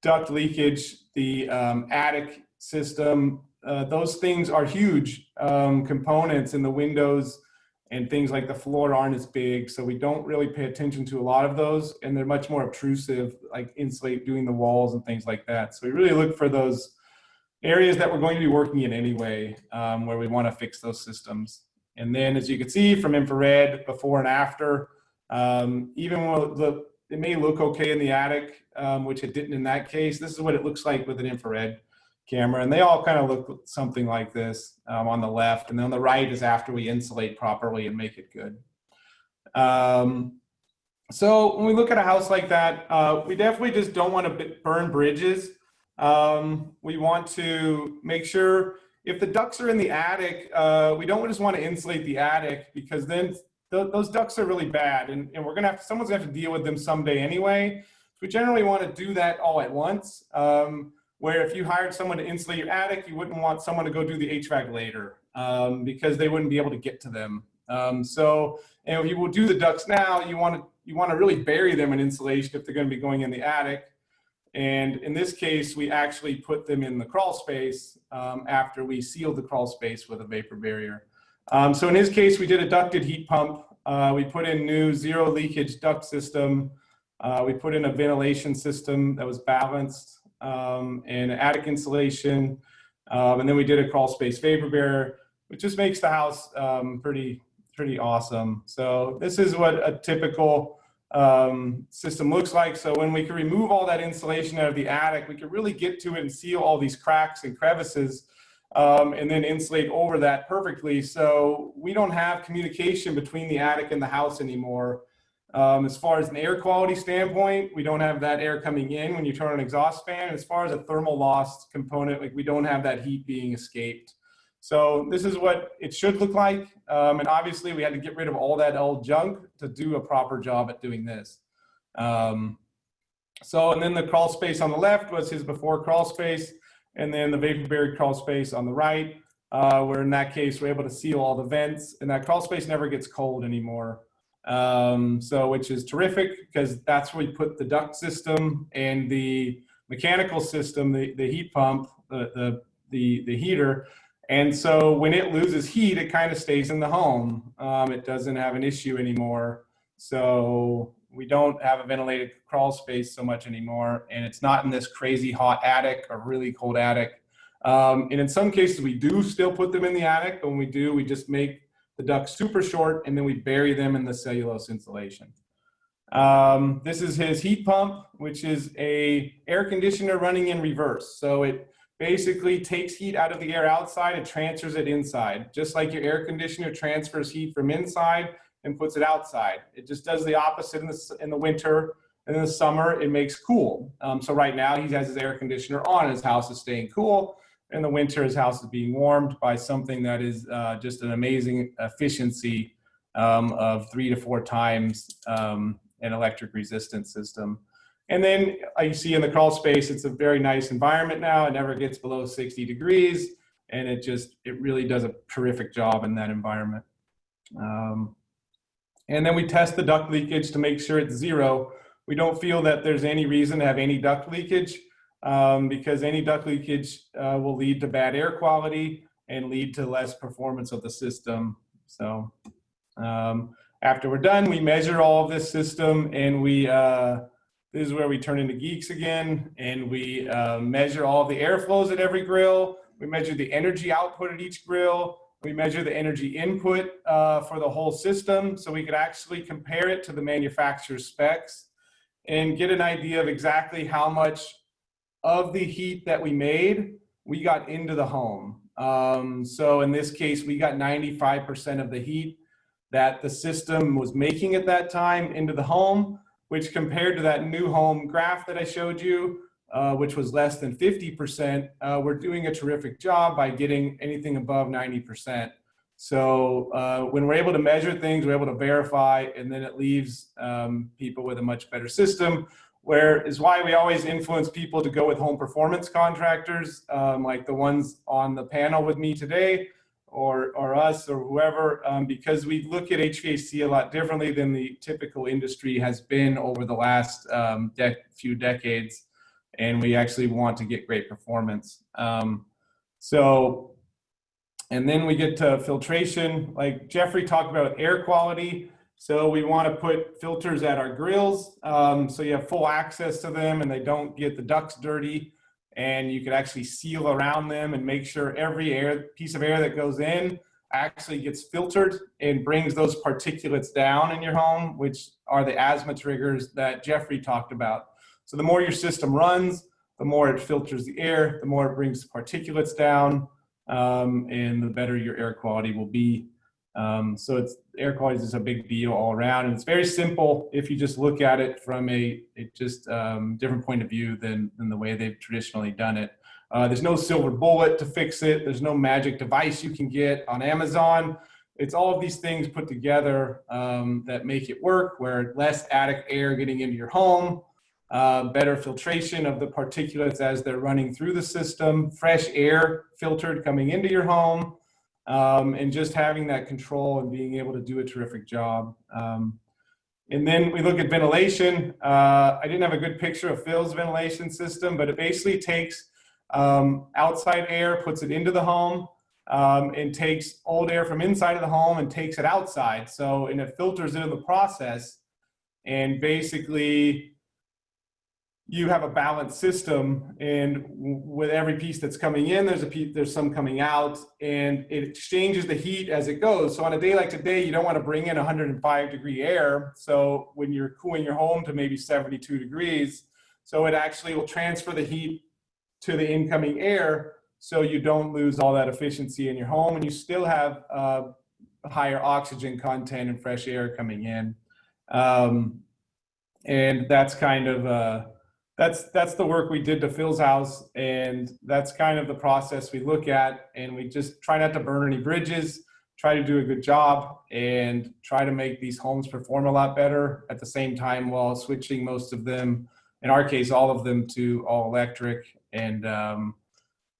Speaker 7: duct leakage, the attic system, those things are huge components, in the windows and things like the floor aren't as big. So we don't really pay attention to a lot of those, and they're much more obtrusive, like insulate, doing the walls and things like that. So we really look for those areas that we're going to be working in anyway, where we want to fix those systems. And then, as you can see from infrared, before and after, even though it may look okay in the attic, which it didn't in that case, this is what it looks like with an infrared camera. And they all kind of look something like this on the left. And then on the right is after we insulate properly and make it good. So when we look at a house like that, we definitely just don't want to burn bridges. We want to make sure, if the ducts are in the attic, we don't just want to insulate the attic, because then those ducts are really bad, and we're gonna have someone's gonna have to deal with them someday anyway. So we generally want to do that all at once. Where if you hired someone to insulate your attic, you wouldn't want someone to go do the HVAC later, because they wouldn't be able to get to them. So, and if you will do the ducts now, you want to really bury them in insulation if they're going to be going in the attic. And in this case, we actually put them in the crawl space after we sealed the crawl space with a vapor barrier. So in his case, we did a ducted heat pump. We put in new zero leakage duct system. We put in a ventilation system that was balanced, and attic insulation. And then we did a crawl space vapor barrier, which just makes the house pretty awesome. So this is what a typical system looks like. So when we can remove all that insulation out of the attic, we can really get to it and seal all these cracks and crevices, and then insulate over that perfectly. So we don't have communication between the attic and the house anymore. As far as an air quality standpoint, we don't have that air coming in when you turn on an exhaust fan. As far as a thermal loss component, like we don't have that heat being escaped. So this is what it should look like. And obviously we had to get rid of all that old junk to do a proper job at doing this. And then the crawl space on the left was his before crawl space, and then the vapor barrier crawl space on the right, where in that case we're able to seal all the vents, and that crawl space never gets cold anymore. So which is terrific, because that's where we put the duct system and the mechanical system, the heat pump, the heater. And so when it loses heat, it kind of stays in the home. It doesn't have an issue anymore. So we don't have a ventilated crawl space so much anymore. And it's not in this crazy hot attic or really cold attic. And in some cases, we do still put them in the attic. But when we do, we just make the ducts super short, and then we bury them in the cellulose insulation. This is his heat pump, which is a air conditioner running in reverse. So it basically takes heat out of the air outside and transfers it inside. Just like your air conditioner transfers heat from inside and puts it outside. It just does the opposite in the winter, and in the summer it makes cool. So right now he has his air conditioner on, his house is staying cool. In the winter, his house is being warmed by something that is just an amazing efficiency of 3 to 4 times an electric resistance system. And then you see in the crawl space, it's a very nice environment now. It never gets below 60 degrees, and it really does a terrific job in that environment. And then we test the duct leakage to make sure it's zero. We don't feel that there's any reason to have any duct leakage, because any duct leakage will lead to bad air quality and lead to less performance of the system. So after we're done, we measure all of this system, and this is where we turn into geeks again, and we measure all the airflows at every grill. We measure the energy output at each grill. We measure the energy input for the whole system, so we could actually compare it to the manufacturer's specs and get an idea of exactly how much of the heat that we made, we got into the home. So in this case, we got 95% of the heat that the system was making at that time into the home, which compared to that new home graph that I showed you, which was less than 50%, we're doing a terrific job by getting anything above 90%. So when we're able to measure things, we're able to verify, and then it leaves people with a much better system, where is why we always influence people to go with home performance contractors, like the ones on the panel with me today, or us or whoever, because we look at HVAC a lot differently than the typical industry has been over the last few decades, and we actually want to get great performance. And then we get to filtration, like Jeffrey talked about air quality. So we want to put filters at our grills, so you have full access to them and they don't get the ducts dirty, and you can actually seal around them and make sure every piece of air that goes in actually gets filtered and brings those particulates down in your home, which are the asthma triggers that Jeffrey talked about. So the more your system runs, the more it filters the air, the more it brings the particulates down, and the better your air quality will be. So air quality is a big deal all around, and it's very simple if you just look at it from a different point of view than the way they've traditionally done it. There's no silver bullet to fix it. There's no magic device you can get on Amazon. It's all of these things put together that make it work, where less attic air getting into your home, better filtration of the particulates as they're running through the system, fresh air filtered coming into your home, and just having that control and being able to do a terrific job. And then we look at ventilation. I didn't have a good picture of Phil's ventilation system, but it basically takes outside air, puts it into the home, and takes old air from inside of the home and takes it outside. So, and it filters it in the process, and basically you have a balanced system, and with every piece that's coming in, there's some coming out, and it exchanges the heat as it goes. So on a day like today, you don't want to bring in 105-degree air. So when you're cooling your home to maybe 72 degrees, so it actually will transfer the heat to the incoming air, so you don't lose all that efficiency in your home, and you still have higher oxygen content and fresh air coming in. And that's kind of that's the work we did to Phil's house, and that's kind of the process we look at, and we just try not to burn any bridges, try to do a good job, and try to make these homes perform a lot better at the same time while switching most of them, in our case, all of them, to all electric, and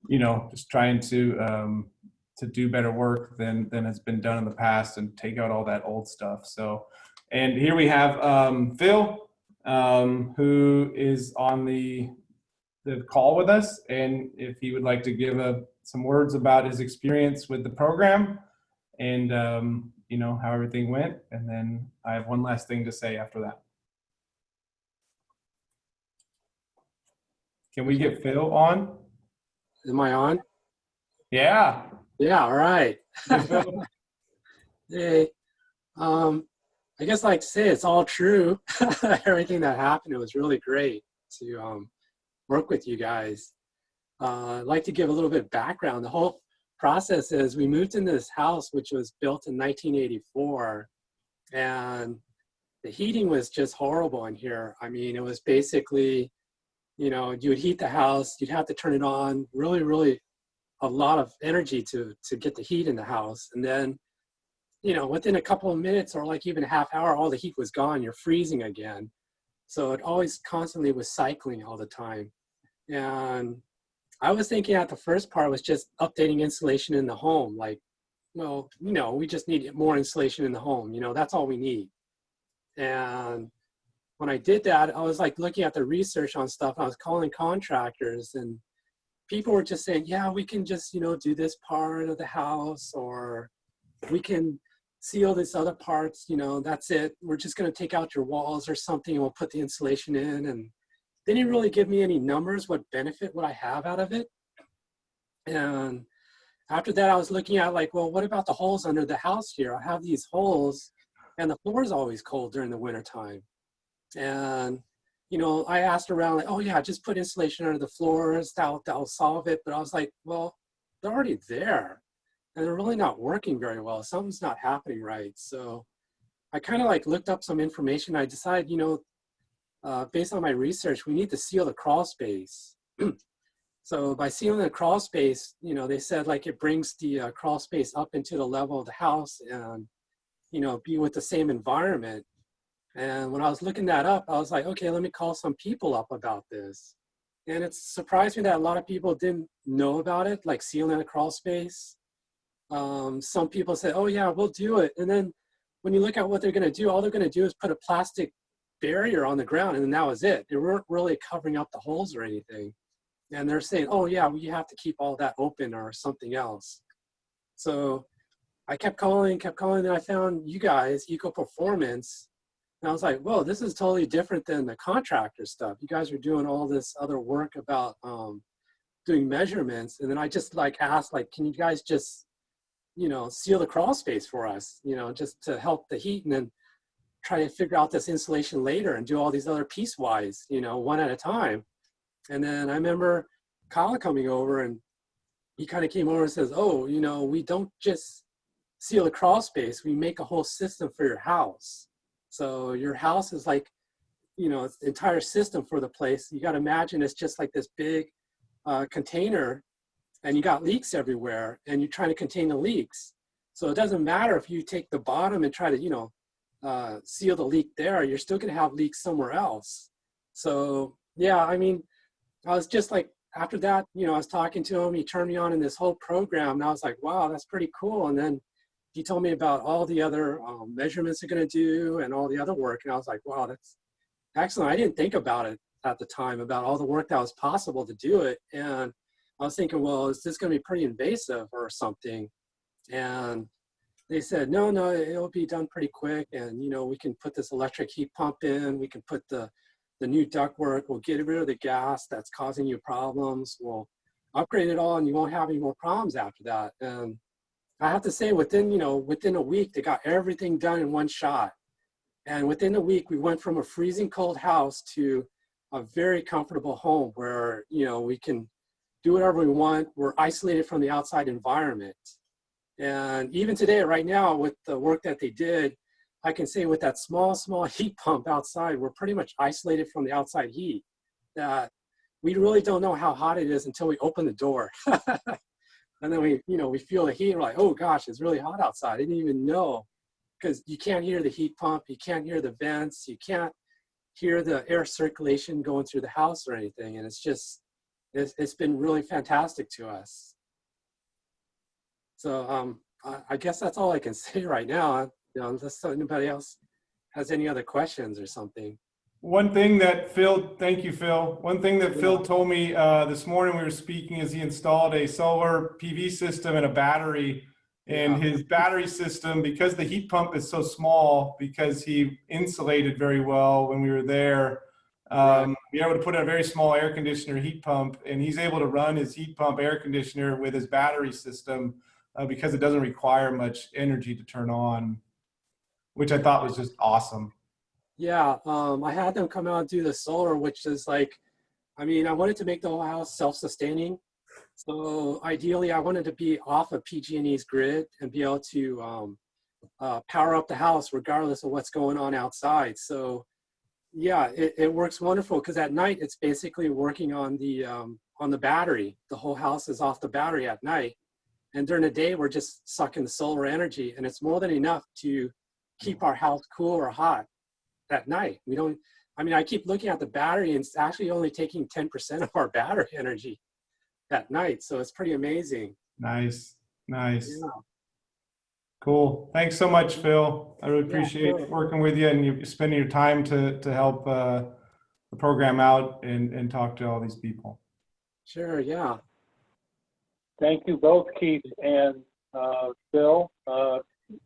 Speaker 7: you know, just trying to do better work than has been done in the past and take out all that old stuff. So, and here we have Phil, who is on the call with us, and if he would like to give some words about his experience with the program and you know, how everything went, and then I have one last thing to say after that. Can we get Phil on?
Speaker 8: Am I on?
Speaker 7: Yeah.
Speaker 8: Yeah, all right.
Speaker 7: Hey, Phil.
Speaker 8: Hey, I guess I'd like to say it's all true. Everything that happened, it was really great to work with you guys. I'd like to give a little bit of background. The whole process is we moved into this house, which was built in 1984, and the heating was just horrible in here. I mean, it was basically, you know, you would heat the house, you'd have to turn it on, really a lot of energy to get the heat in the house. And then, you know, within a couple of minutes or like even a half hour, all the heat was gone, you're freezing again. So it always constantly was cycling all the time. And I was thinking that the first part was just updating insulation in the home. Like, well, you know, we just need more insulation in the home. You know, that's all we need. And when I did that, I was like looking at the research on stuff. I was calling contractors, and people were just saying, yeah, we can just, you know, do this part of the house, or we can seal this other parts, you know, that's it. We're just going to take out your walls or something, and we'll put the insulation in. And they didn't really give me any numbers, what benefit would I have out of it. And after that, I was looking at like, well, what about the holes under the house here? I have these holes, and the floor is always cold during the wintertime. And, you know, I asked around, like, oh yeah, just put insulation under the floors, that'll solve it. But I was like, well, they're already there, and they're really not working very well. Something's not happening right. So I kind of like looked up some information. I decided, you know, based on my research, we need to seal the crawl space. So by sealing the crawl space, you know, they said like it brings the crawl space up into the level of the house and, you know, be with the same environment. And when I was looking that up, I was like, okay, let me call some people up about this. And it surprised me that a lot of people didn't know about it, like sealing a crawl space. Some people said, oh yeah, we'll do it. And then when you look at what they're gonna do, all they're gonna do is put a plastic barrier on the ground and then that was it. They weren't really covering up the holes or anything. And they're saying, oh yeah, we have to keep all that open or something else. So I kept calling, and I found you guys, Eco Performance. And I was like, whoa, this is totally different than the contractor stuff. You guys are doing all this other work about doing measurements. And then I just like asked, like, can you guys just, you know, seal the crawl space for us, you know, just to help the heat and then try to figure out this insulation later and do all these other piecewise, you know, one at a time. And then I remember Kyle coming over and he kind of came over and says, oh, you know, we don't just seal the crawl space, we make a whole system for your house. So your house is like, you know, it's the entire system for the place. You got to imagine it's just like this big container and you got leaks everywhere and you're trying to contain the leaks. So it doesn't matter if you take the bottom and try to, you know, seal the leak there, you're still going to have leaks somewhere else. So yeah, I mean, I was just like, after that, you know, I was talking to him, he turned me on in this whole program and I was like, wow, that's pretty cool. And then he told me about all the other measurements they're going to do and all the other work. And I was like, wow, that's excellent. I didn't think about it at the time, about all the work that was possible to do it. And I was thinking, well, is this going to be pretty invasive or something? And they said, no, it'll be done pretty quick. And, you know, we can put this electric heat pump in, we can put the new ductwork, we'll get rid of the gas that's causing you problems, we'll upgrade it all and you won't have any more problems after that. And I have to say within a week, they got everything done in one shot. And within a week, we went from a freezing cold house to a very comfortable home where, you know, we can do whatever we want. We're isolated from the outside environment. And even today, right now, with the work that they did, I can say with that small heat pump outside, we're pretty much isolated from the outside heat. That we really don't know how hot it is until we open the door. And then we feel the heat, we're like, oh gosh, it's really hot outside. I didn't even know, because you can't hear the heat pump, you can't hear the vents, you can't hear the air circulation going through the house or anything. And it's just, it's been really fantastic to us. So I guess that's all I can say right now. You know, unless anybody else has any other questions or something.
Speaker 7: One thing that Phil, thank you, Phil. One thing that Phil told me this morning we were speaking is he installed a solar PV system and a battery. And his battery system, because the heat pump is so small, because he insulated very well when we were there, we were able to put in a very small air conditioner heat pump, and he's able to run his heat pump air conditioner with his battery system because it doesn't require much energy to turn on, which I thought was just awesome.
Speaker 8: Yeah, I had them come out and do the solar, which is like, I mean, I wanted to make the whole house self-sustaining. So ideally, I wanted to be off of PG&E's grid and be able to power up the house regardless of what's going on outside. So yeah, it works wonderful because at night, it's basically working on the battery. The whole house is off the battery at night. And during the day, we're just sucking the solar energy, and it's more than enough to keep our house cool or hot at night. We don't, I mean, I keep looking at the battery and it's actually only taking 10% of our battery energy at night. So it's pretty amazing.
Speaker 7: Nice.
Speaker 8: Yeah.
Speaker 7: Cool. Thanks so much, Phil. I really appreciate working with you and you spending your time to help the program out and talk to all these people.
Speaker 8: Sure, yeah.
Speaker 1: Thank you both, Keith and Phil.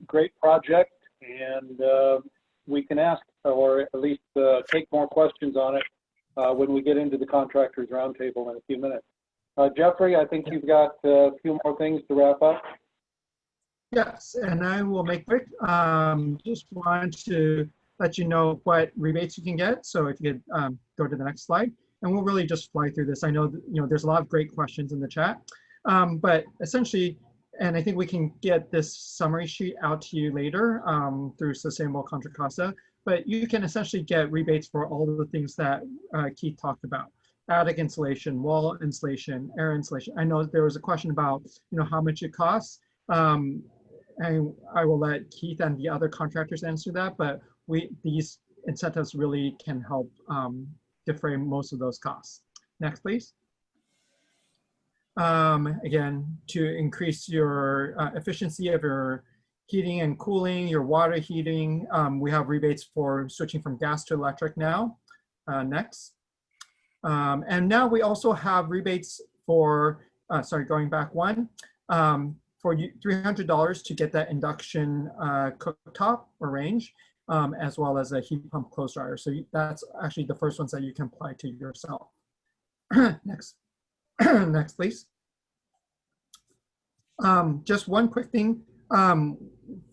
Speaker 1: Great project, and we can ask, or at least take more questions on it when we get into the contractors roundtable in a few minutes. Jeffrey, I think you've got a few more things to wrap up.
Speaker 5: Yes, and I will make quick. Just want to let you know what rebates you can get. So if you could go to the next slide, and we'll really just fly through this. I know that, there's a lot of great questions in the chat, but essentially, and I think we can get this summary sheet out to you later through Sustainable Contra Costa, but you can essentially get rebates for all of the things that Keith talked about. attic insulation, wall insulation, air insulation. I know there was a question about, how much it costs. And I will let Keith and the other contractors answer that, but these incentives really can help defray most of those costs. Next, please. Again, to increase your efficiency of your heating and cooling, your water heating, we have rebates for switching from gas to electric now. Next. And now we also have rebates for, going back one, for $300 to get that induction cooktop or range, as well as a heat pump clothes dryer. So that's actually the first ones that you can apply to yourself. Next. Next, please. Just one quick thing.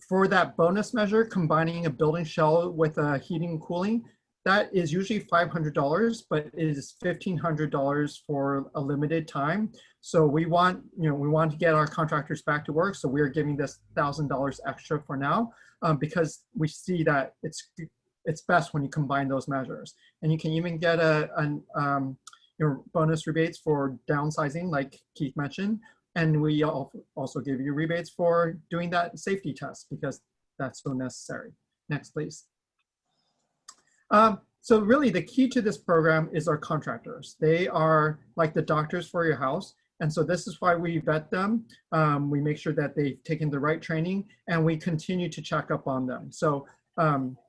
Speaker 5: For that bonus measure, combining a building shell with heating and cooling, that is usually $500, but it is $1,500 for a limited time. So we want to get our contractors back to work. So we're giving this $1,000 extra for now, because we see that it's best when you combine those measures. And you can even get bonus rebates for downsizing, like Keith mentioned. And we also give you rebates for doing that safety test because that's so necessary. Next, please. So really the key to this program is our contractors. They are like the doctors for your house. And so this is why we vet them. We make sure that they've taken the right training and we continue to check up on them. So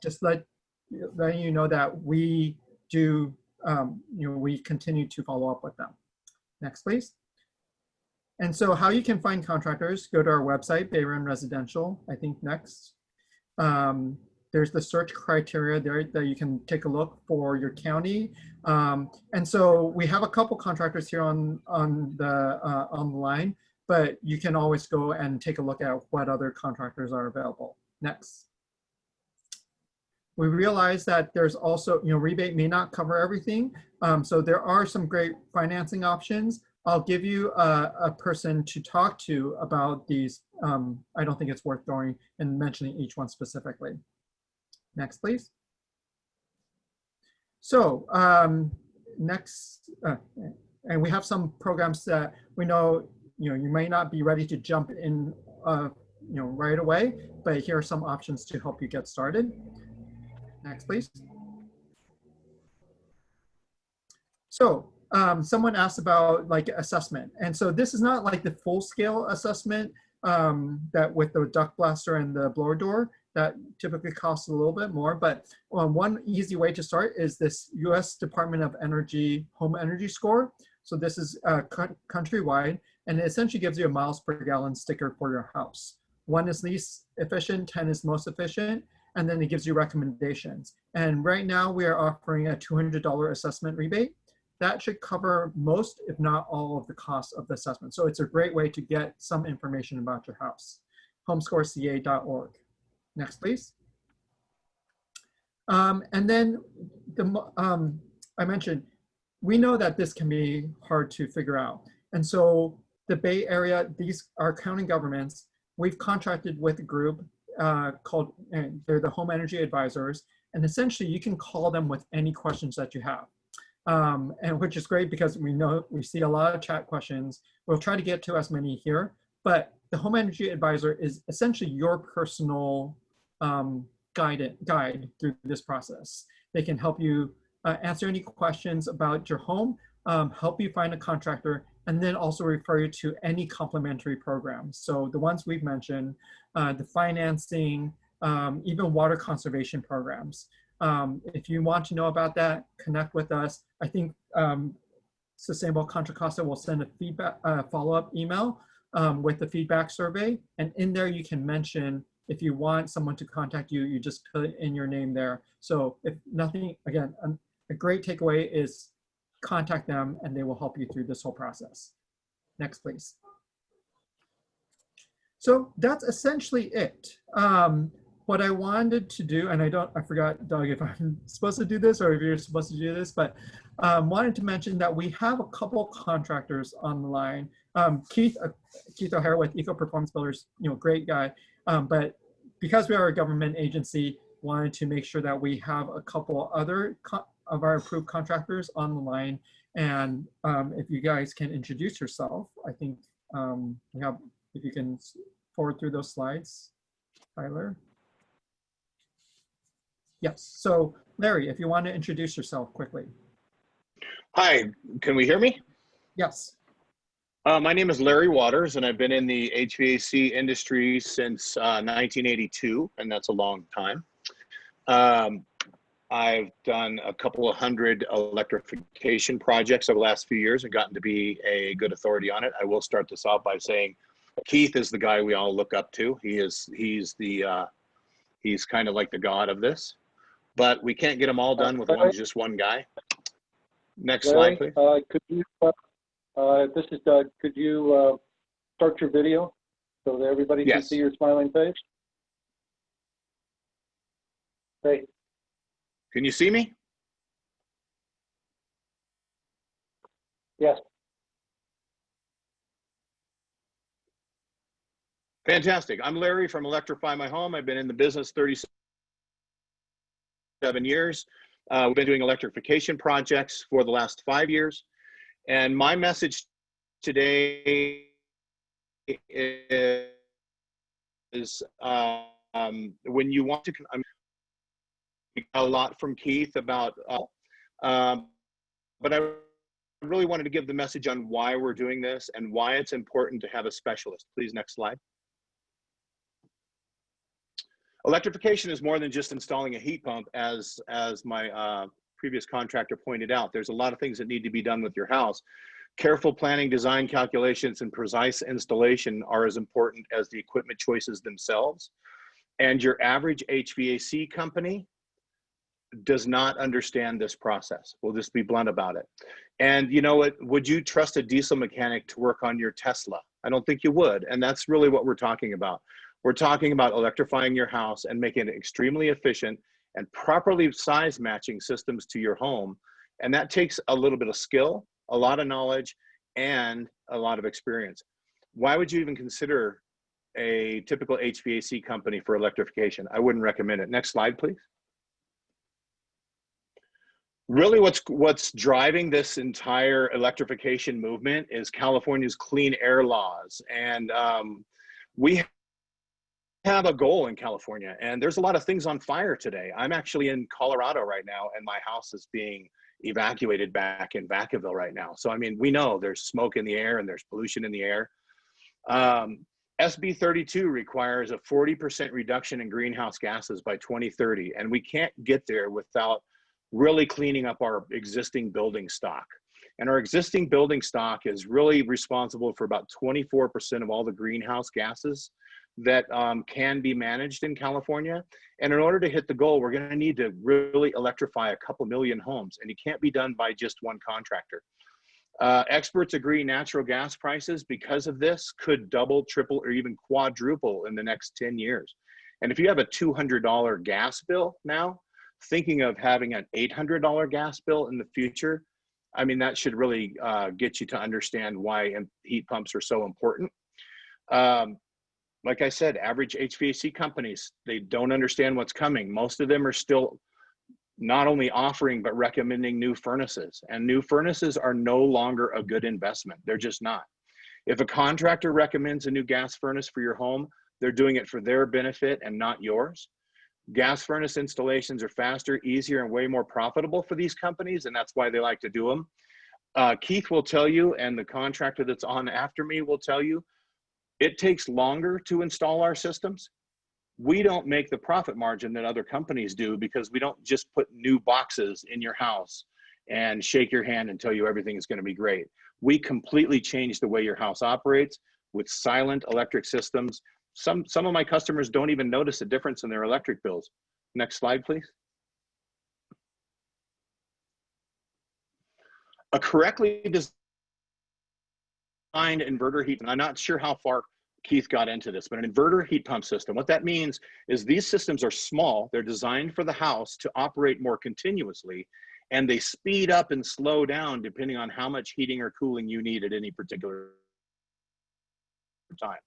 Speaker 5: just letting you know that we do, we continue to follow up with them. Next, please. And so how you can find contractors, go to our website, BayREN Residential, I think next. There's the search criteria there that you can take a look for your county. And so we have a couple contractors here on the line, but you can always go and take a look at what other contractors are available. Next. We realize that there's also, rebate may not cover everything. So there are some great financing options. I'll give you a person to talk to about these. I don't think it's worth going and mentioning each one specifically. Next, please. So next, and we have some programs that we know, you may not be ready to jump in, right away, but here are some options to help you get started. Next, please. So someone asked about like assessment. And so this is not like the full scale assessment that with the duct blaster and the blower door that typically costs a little bit more. But one easy way to start is this US Department of Energy Home Energy Score. So this is countrywide, and it essentially gives you a miles per gallon sticker for your house. 1 is least efficient, 10 is most efficient, and then it gives you recommendations. And right now we are offering a $200 assessment rebate. That should cover most, if not all, of the costs of the assessment. So it's a great way to get some information about your house. homescoreca.org. Next, please. And then I mentioned, we know that this can be hard to figure out. And so the Bay Area, these are county governments. We've contracted with a group called, they're the Home Energy Advisors. And essentially you can call them with any questions that you have. And which is great because we see a lot of chat questions. We'll try to get to as many here, but the Home Energy Advisor is essentially your personal guide through this process. They can help you answer any questions about your home, help you find a contractor, and then also refer you to any complementary programs. So the ones we've mentioned, the financing, even water conservation programs. If you want to know about that, connect with us. I think Sustainable Contra Costa will send a feedback follow-up email with the feedback survey. And in there you can mention if you want someone to contact you, you just put in your name there. So if nothing, again, a great takeaway is contact them and they will help you through this whole process. Next, please. So that's essentially it. What I wanted to do, and I forgot, Doug, if I'm supposed to do this or if you're supposed to do this, but wanted to mention that we have a couple contractors on the line. Keith O'Hara with Eco Performance Builders, great guy. But because we are a government agency, wanted to make sure that we have a couple other of our approved contractors on the line. And if you guys can introduce yourself, I think we have, if you can forward through those slides, Tyler. Yes, so Larry, if you want to introduce yourself quickly.
Speaker 9: Hi, can we hear me?
Speaker 5: Yes.
Speaker 9: My name is Larry Waters, and I've been in the HVAC industry since 1982, and that's a long time. I've done a couple of hundred electrification projects over the last few years and gotten to be a good authority on it. I will start this off by saying Keith is the guy we all look up to. He's kind of like the god of this, but we can't get them all done with just one guy. Next slide, please.
Speaker 1: Could you, this is Doug. Could you start your video so that everybody can see your smiling face? Great.
Speaker 9: Can you see me?
Speaker 1: Yes.
Speaker 9: Fantastic. I'm Larry from Electrify My Home. I've been in the business 37 years. We've been doing electrification projects for the last 5 years. And my message today is when you want to, we got a lot from Keith about, but I really wanted to give the message on why we're doing this and why it's important to have a specialist. Please, next slide. Electrification is more than just installing a heat pump, as my previous contractor pointed out. There's a lot of things that need to be done with your house. Careful planning, design calculations, and precise installation are as important as the equipment choices themselves. And your average HVAC company does not understand this process. We'll just be blunt about it. And you know what? Would you trust a diesel mechanic to work on your Tesla? I don't think you would. And that's really what we're talking about. We're talking about electrifying your house and making it extremely efficient and properly size matching systems to your home. And that takes a little bit of skill, a lot of knowledge, and a lot of experience. Why would you even consider a typical HVAC company for electrification? I wouldn't recommend it. Next slide, please. Really what's driving this entire electrification movement is California's clean air laws. And we have a goal in California, and there's a lot of things on fire today. I'm actually in Colorado right now, and my house is being evacuated back in Vacaville right now. So, I mean, we know there's smoke in the air and there's pollution in the air. SB 32 requires a 40% reduction in greenhouse gases by 2030, and we can't get there without really cleaning up our existing building stock. And our existing building stock is really responsible for about 24% of all the greenhouse gases that can be managed in California. And in order to hit the goal, we're going to need to really electrify a couple million homes, and it can't be done by just one contractor. Experts agree natural gas prices, because of this, could double, triple, or even quadruple in the next 10 years. And if you have a $200 gas bill now, thinking of having an $800 gas bill in the future, I mean, that should really get you to understand why heat pumps are so important. Like I said, average HVAC companies, they don't understand what's coming. Most of them are still not only offering, but recommending new furnaces. And new furnaces are no longer a good investment. They're just not. If a contractor recommends a new gas furnace for your home, they're doing it for their benefit and not yours. Gas furnace installations are faster, easier, and way more profitable for these companies, and that's why they like to do them. Keith will tell you, and the contractor that's on after me will tell you, it takes longer to install our systems. We don't make the profit margin that other companies do, because we don't just put new boxes in your house and shake your hand and tell you everything is going to be great. We completely change the way your house operates with silent electric systems. Some of my customers don't even notice a difference in their electric bills. Next slide, please. A correctly designed inverter heat, and I'm not sure how far Keith got into this, but an inverter heat pump system, what that means is these systems are small. They're designed for the house to operate more continuously, and they speed up and slow down depending on how much heating or cooling you need at any particular time.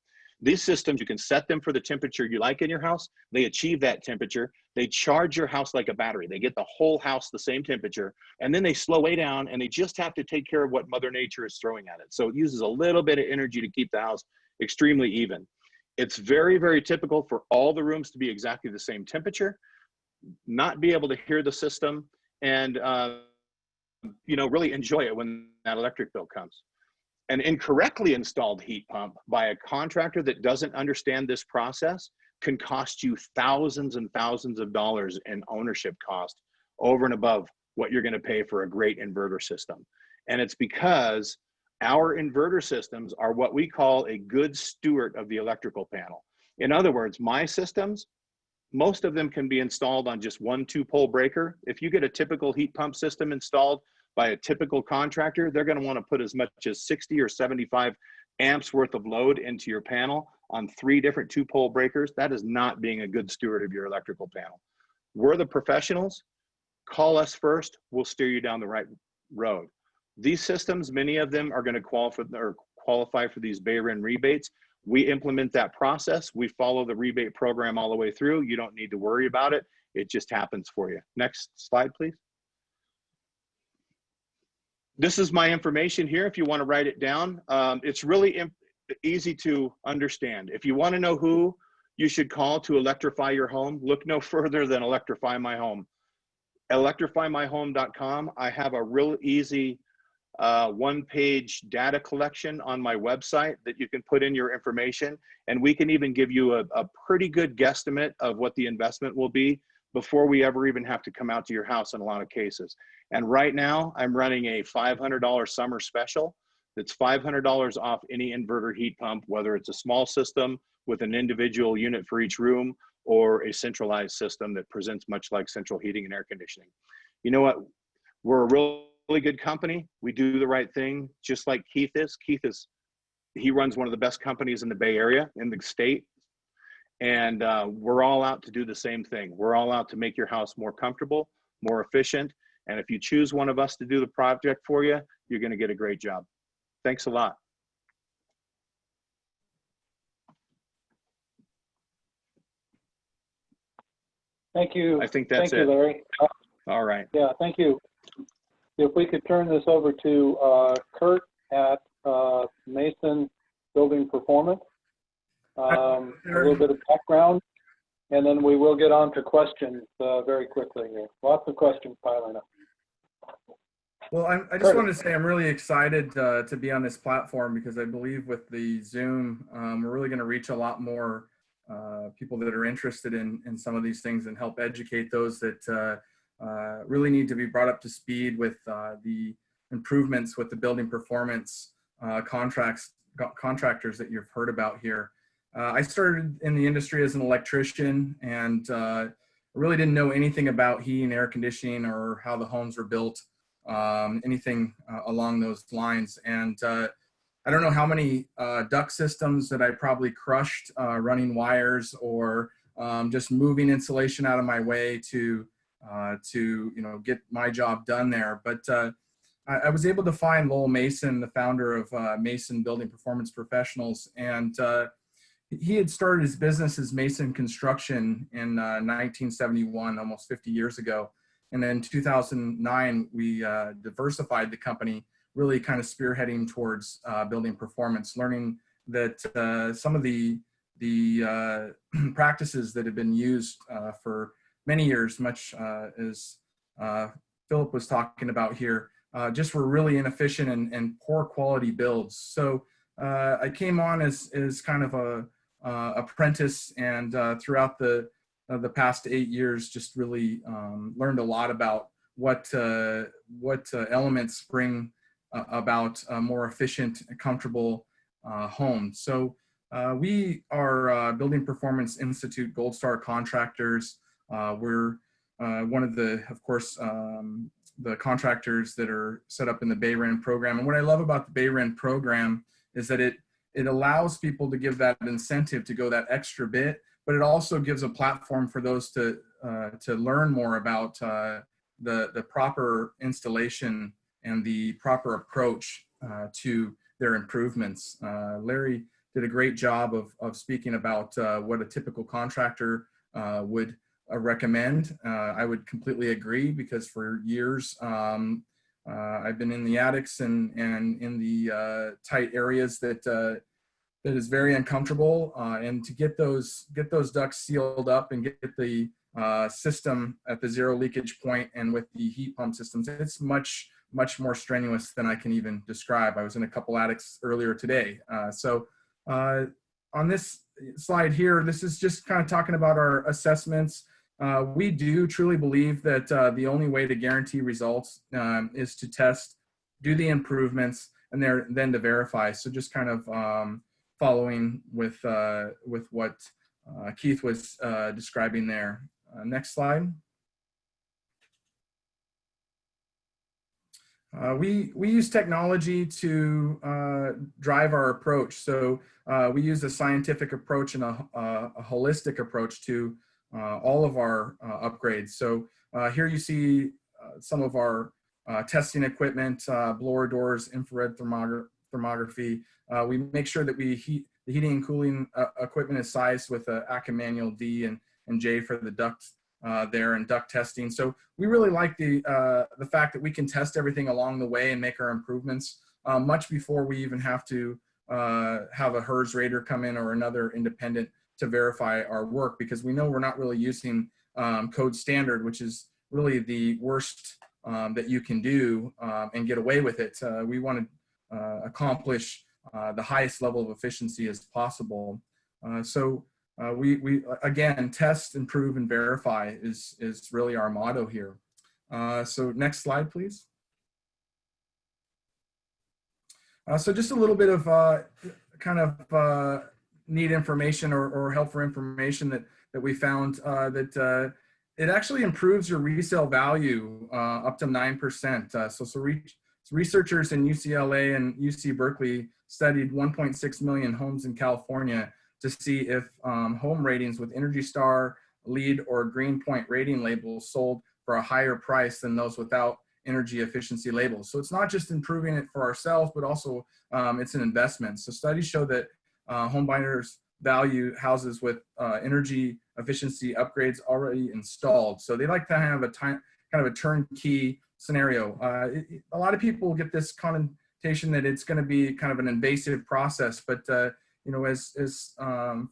Speaker 9: These systems, you can set them for the temperature you like in your house. They achieve that temperature. They charge your house like a battery. They get the whole house the same temperature, and then they slow way down, and they just have to take care of what Mother Nature is throwing at it. So it uses a little bit of energy to keep the house extremely even. It's very, very typical for all the rooms to be exactly the same temperature, not be able to hear the system, and you know, really enjoy it when that electric bill comes. An incorrectly installed heat pump by a contractor that doesn't understand this process can cost you thousands and thousands of dollars in ownership cost over and above what you're going to pay for a great inverter system. And it's because our inverter systems are what we call a good steward of the electrical panel. In other words, my systems, most of them can be installed on just one 2-pole breaker. If you get a typical heat pump system installed by a typical contractor, they're going to want to put as much as 60 or 75 amps worth of load into your panel on 3 different 2-pole breakers. That is not being a good steward of your electrical panel. We're the professionals. Call us first. We'll steer you down the right road. These systems, many of them are going to qualify for these BayREN rebates. We implement that process. We follow the rebate program all the way through. You don't need to worry about it. It just happens for you. Next slide, please. This is my information here if you want to write it down. It's really easy to understand. If you want to know who you should call to electrify your home, look no further than Electrify My Home. ElectrifyMyHome.com. I have a real easy one-page data collection on my website that you can put in your information, and we can even give you a pretty good guesstimate of what the investment will be before we ever even have to come out to your house in a lot of cases. And right now, I'm running a $500 summer special that's $500 off any inverter heat pump, whether it's a small system with an individual unit for each room or a centralized system that presents much like central heating and air conditioning. You know what? We're a really good company. We do the right thing, just like Keith is. He runs one of the best companies in the Bay Area, in the state. And we're all out to do the same thing. We're all out to make your house more comfortable, more efficient. And if you choose one of us to do the project for you, you're going to get a great job. Thanks a lot.
Speaker 1: Thank you.
Speaker 9: I think that's it.
Speaker 1: Thank you, Larry.
Speaker 9: All right.
Speaker 1: Yeah, thank you. If we could turn this over to Kurt at Mason Building Performance. A little bit of background, and then we will get on to questions very quickly here. Lots of questions piling up.
Speaker 10: Well, I just want to say I'm really excited to be on this platform because I believe with the Zoom, we're really going to reach a lot more people that are interested in some of these things and help educate those that really need to be brought up to speed with the improvements with the building performance contractors that you've heard about here. I started in the industry as an electrician and really didn't know anything about heating, air conditioning, or how the homes were built, anything along those lines. And I don't know how many duct systems that I probably crushed running wires or just moving insulation out of my way to get my job done there. But I was able to find Lowell Mason, the founder of Mason Building Performance Professionals, and he had started his business as Mason Construction in 1971, almost 50 years ago. And then in 2009, we diversified the company, really kind of spearheading towards building performance, learning that some of the practices that have been used for many years, much as Philip was talking about here, just were really inefficient and poor quality builds. So I came on as kind of a apprentice, and throughout the past 8 years, just really learned a lot about what elements bring about a more efficient and comfortable home. So we are Building Performance Institute Gold Star contractors. We're one of the, of course, the contractors that are set up in the BayREN program. And what I love about the BayREN program is that it allows people to give that incentive to go that extra bit, but it also gives a platform for those to learn more about the proper installation and the proper approach to their improvements. Larry did a great job of speaking about what a typical contractor would recommend. I would completely agree, because for years I've been in the attics and in the tight areas that is very uncomfortable, and to get those ducts sealed up and get the system at the zero leakage point, and with the heat pump systems, it's much more strenuous than I can even describe. I was in a couple attics earlier today. On this slide here, this is just kind of talking about our assessments. We do truly believe that the only way to guarantee results is to test, do the improvements, and then to verify. So just kind of following with what Keith was describing there. Next slide. We use technology to drive our approach. So we use a scientific approach and a holistic approach to all of our upgrades. So here you see some of our testing equipment, blower doors, infrared thermography. We make sure that the heating and cooling equipment is sized with a ACA manual D and J for the ducts there, and duct testing. So we really like the fact that we can test everything along the way and make our improvements much before we even have to have a HERS rater come in or another independent to verify our work, because we know we're not really using code standard, which is really the worst that you can do and get away with it. We want to accomplish the highest level of efficiency as possible. We again, test, improve, and verify is really our motto here. So next slide, please. So just a little bit of kind of neat information or helpful information that we found, that it actually improves your resale value up to 9%. So researchers in UCLA and UC Berkeley studied 1.6 million homes in California to see if home ratings with Energy Star, LEED, or Green Point rating labels sold for a higher price than those without energy efficiency labels. So it's not just improving it for ourselves, but also it's an investment. So studies show that home buyers value houses with energy efficiency upgrades already installed. So they like to have kind of a turnkey scenario. A lot of people get this connotation that it's going to be kind of an invasive process, but you know, as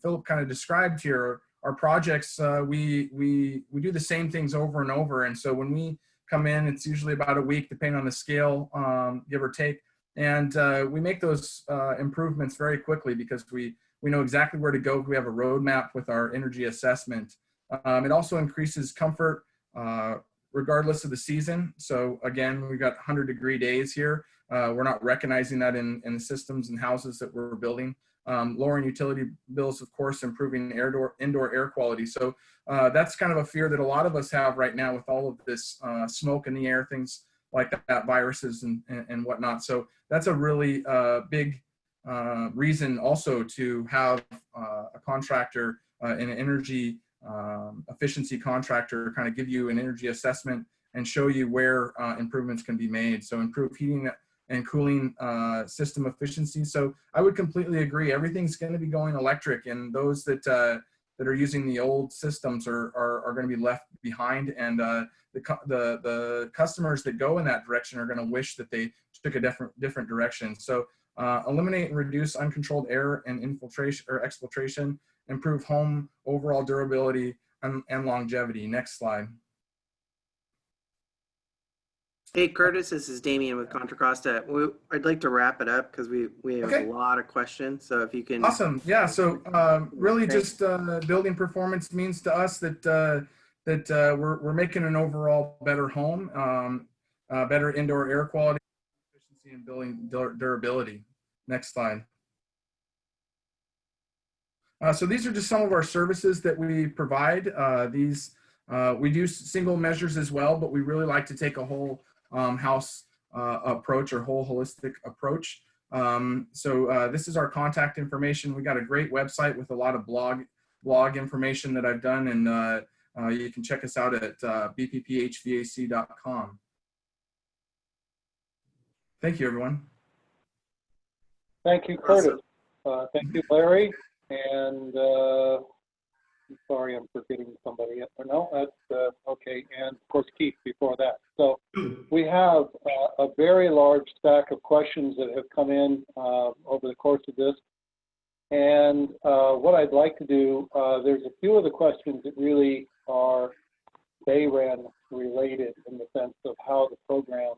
Speaker 10: Philip kind of described here, our projects, we do the same things over and over. And so when we come in, it's usually about a week, depending on the scale, give or take. And we make those improvements very quickly because we know exactly where to go. We have a roadmap with our energy assessment. It also increases comfort regardless of the season. So again, we've got 100-degree days here. We're not recognizing that in the systems and houses that we're building. Lowering utility bills, of course, improving indoor air quality. So that's kind of a fear that a lot of us have right now with all of this smoke in the air, things like that, viruses and whatnot. So that's a really big reason also to have a contractor, an energy efficiency contractor, kind of give you an energy assessment and show you where improvements can be made. So improve heating and cooling system efficiency. So I would completely agree. Everything's going to be going electric, and those that are using the old systems are going to be left behind. And the customers that go in that direction are going to wish that they took a different direction. So eliminate and reduce uncontrolled air and infiltration or exfiltration. Improve home overall durability and longevity. Next slide.
Speaker 4: Hey, Curtis, this is Damien with Contra Costa. I'd like to wrap it up because we have a lot of questions. So if you can.
Speaker 10: Awesome. Yeah. So really just building performance means to us that we're making an overall better home, better indoor air quality, efficiency, and building durability. Next slide. So these are just some of our services that we provide. We do single measures as well, but we really like to take a whole house approach or whole holistic approach. This is our contact information. We got a great website with a lot of blog information that I've done, and you can check us out at bpphvac.com. Thank you, everyone.
Speaker 1: Thank you, Curtis.
Speaker 4: Awesome.
Speaker 1: Thank you, Larry. And I'm sorry, I'm forgetting somebody. No, that's okay. And of course, Keith before that. So we have a very large stack of questions that have come in over the course of this. And what I'd like to do, there's a few of the questions that really are BayREN related in the sense of how the program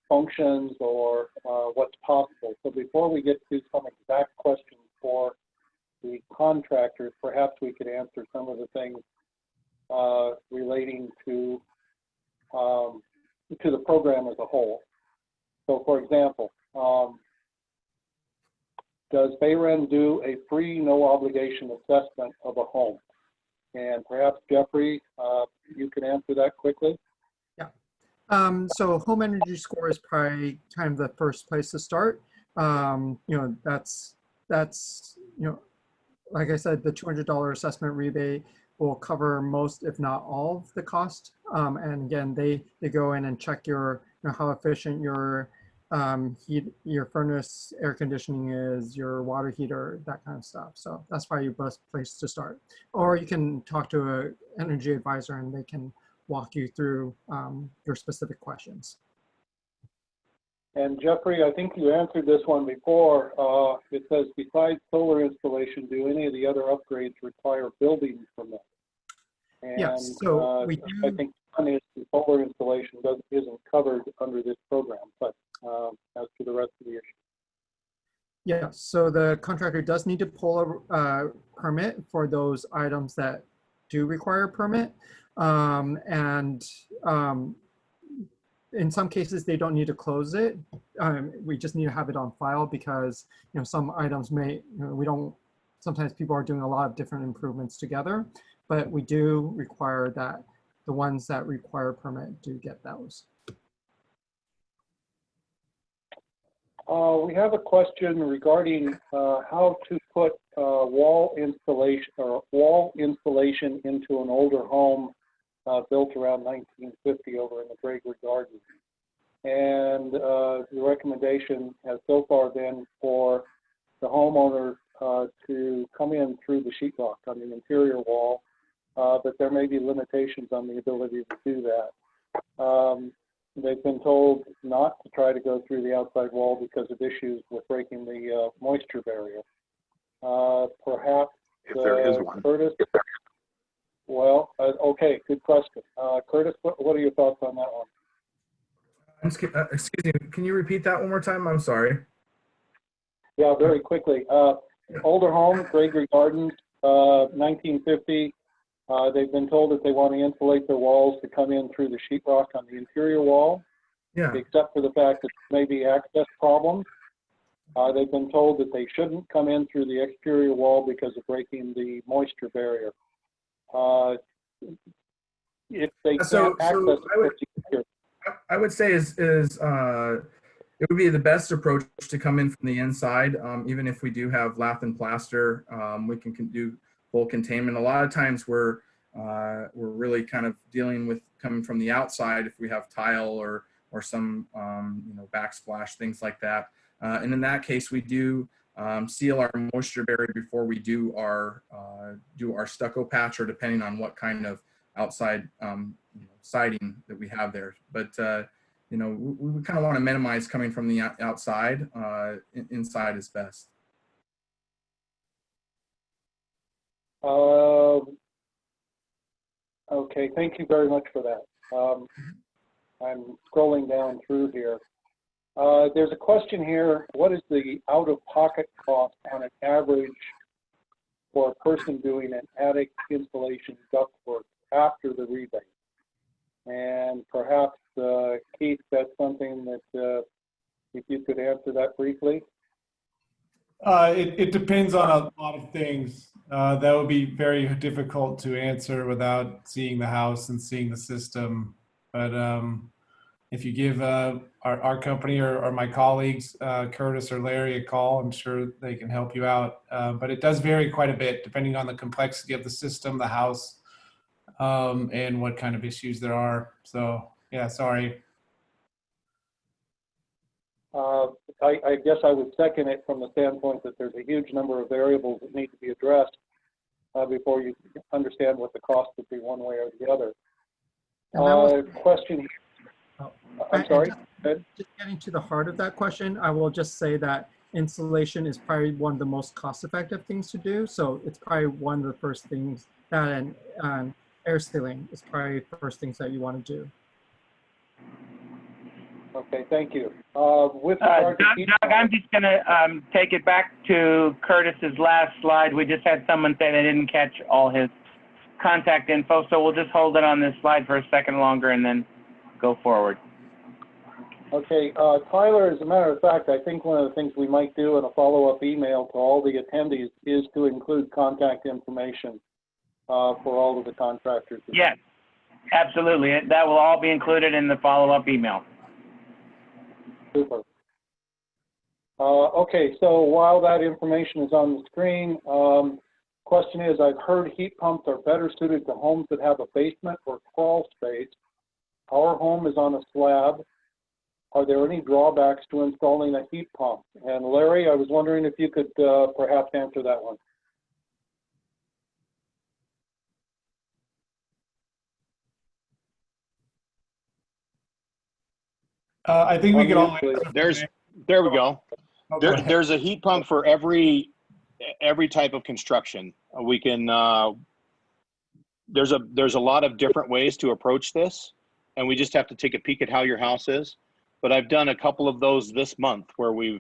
Speaker 1: functions or what's possible. So before we get to some exact questions for the contractors, perhaps we could answer some of the things relating to the program as a whole. So for example, does BayREN do a free, no obligation assessment of a home? And perhaps Jeffrey, you can answer that quickly.
Speaker 5: So home energy score is probably kind of the first place to start. That's like I said, the $200 assessment rebate will cover most, if not all, of the cost. And again, they go in and check your, how efficient your your furnace, air conditioning is, your water heater, that kind of stuff. So that's probably your best place to start. Or you can talk to an energy advisor and they can walk you through your specific questions.
Speaker 1: And Jeffrey, I think you answered this one before. It says, besides solar installation, do any of the other upgrades require building permit? And
Speaker 5: yes, so we do.
Speaker 1: I think the solar installation isn't covered under this program, but as to the rest of the issue.
Speaker 5: Yeah, so the contractor does need to pull a permit for those items that do require a permit. In some cases, they don't need to close it. We just need to have it on file because some items may, we don't, sometimes people are doing a lot of different improvements together, but we do require that the ones that require a permit do get those.
Speaker 1: We have a question regarding how to put wall insulation into an older home built around 1950 over in the Gregory Gardens. And the recommendation has so far been for the homeowner to come in through the sheetrock on the interior wall, but there may be limitations on the ability to do that. They've been told not to try to go through the outside wall because of issues with breaking the moisture barrier. Perhaps
Speaker 9: if there is one.
Speaker 1: Curtis? Well, okay, good question. Curtis, what are your thoughts on that one?
Speaker 10: Excuse me, can you repeat that one more time? I'm sorry.
Speaker 1: Yeah, very quickly. Older home, Gregory Gardens, 1950. They've been told that they want to insulate their walls to come in through the sheetrock on the interior wall, except for the fact that there may be access problems. They've been told that they shouldn't come in through the exterior wall because of breaking the moisture barrier. If they can't access
Speaker 10: I would say it would be the best approach to come in from the inside. Even if we do have lath and plaster, we can do full containment. A lot of times we're really kind of dealing with coming from the outside if we have tile or some backsplash, things like that. And in that case, we do seal our moisture barrier before we do our stucco patch, or depending on what kind of outside siding that we have there. But we kind of want to minimize coming from the outside. Inside is best.
Speaker 1: Okay, thank you very much for that. I'm scrolling down through here. There's a question here. What is the out-of-pocket cost on an average for a person doing an attic insulation ductwork after the rebate? And perhaps, Keith, that's something that if you could answer that briefly.
Speaker 7: It depends on a lot of things. That would be very difficult to answer without seeing the house and seeing the system. But if you give our company or my colleagues, Curtis or Larry, a call, I'm sure they can help you out. But it does vary quite a bit depending on the complexity of the system, the house, and what kind of issues there are. So yeah, sorry.
Speaker 1: I guess I would second it from the standpoint that there's a huge number of variables that need to be addressed before you understand what the cost would be one way or the other.
Speaker 5: And that was,
Speaker 1: Question.
Speaker 5: oh,
Speaker 1: I'm sorry.
Speaker 5: just getting to the heart of that question, I will just say that insulation is probably one of the most cost-effective things to do. So it's probably one of the first things that, and air sealing is probably the first things that you want to do.
Speaker 1: Okay, thank you. With regard to
Speaker 6: Doug, I'm just going to take it back to Curtis's last slide. We just had someone say they didn't catch all his contact info, so we'll just hold it on this slide for a second longer and then go forward.
Speaker 1: Okay, Tyler, as a matter of fact, I think one of the things we might do in a follow-up email to all the attendees is to include contact information for all of the contractors.
Speaker 6: Yes, absolutely. That will all be included in the follow-up email.
Speaker 1: Super. Okay, so while that information is on the screen, question is, I've heard heat pumps are better suited to homes that have a basement or crawl space. Our home is on a slab. Are there any drawbacks to installing a heat pump? And Larry, I was wondering if you could perhaps answer that one.
Speaker 7: I think we could all
Speaker 1: Please.
Speaker 9: There we go.
Speaker 7: Oh, go ahead.
Speaker 9: There's a heat pump for every type of construction. We can, there's a lot of different ways to approach this, and we just have to take a peek at how your house is. But I've done a couple of those this month where we've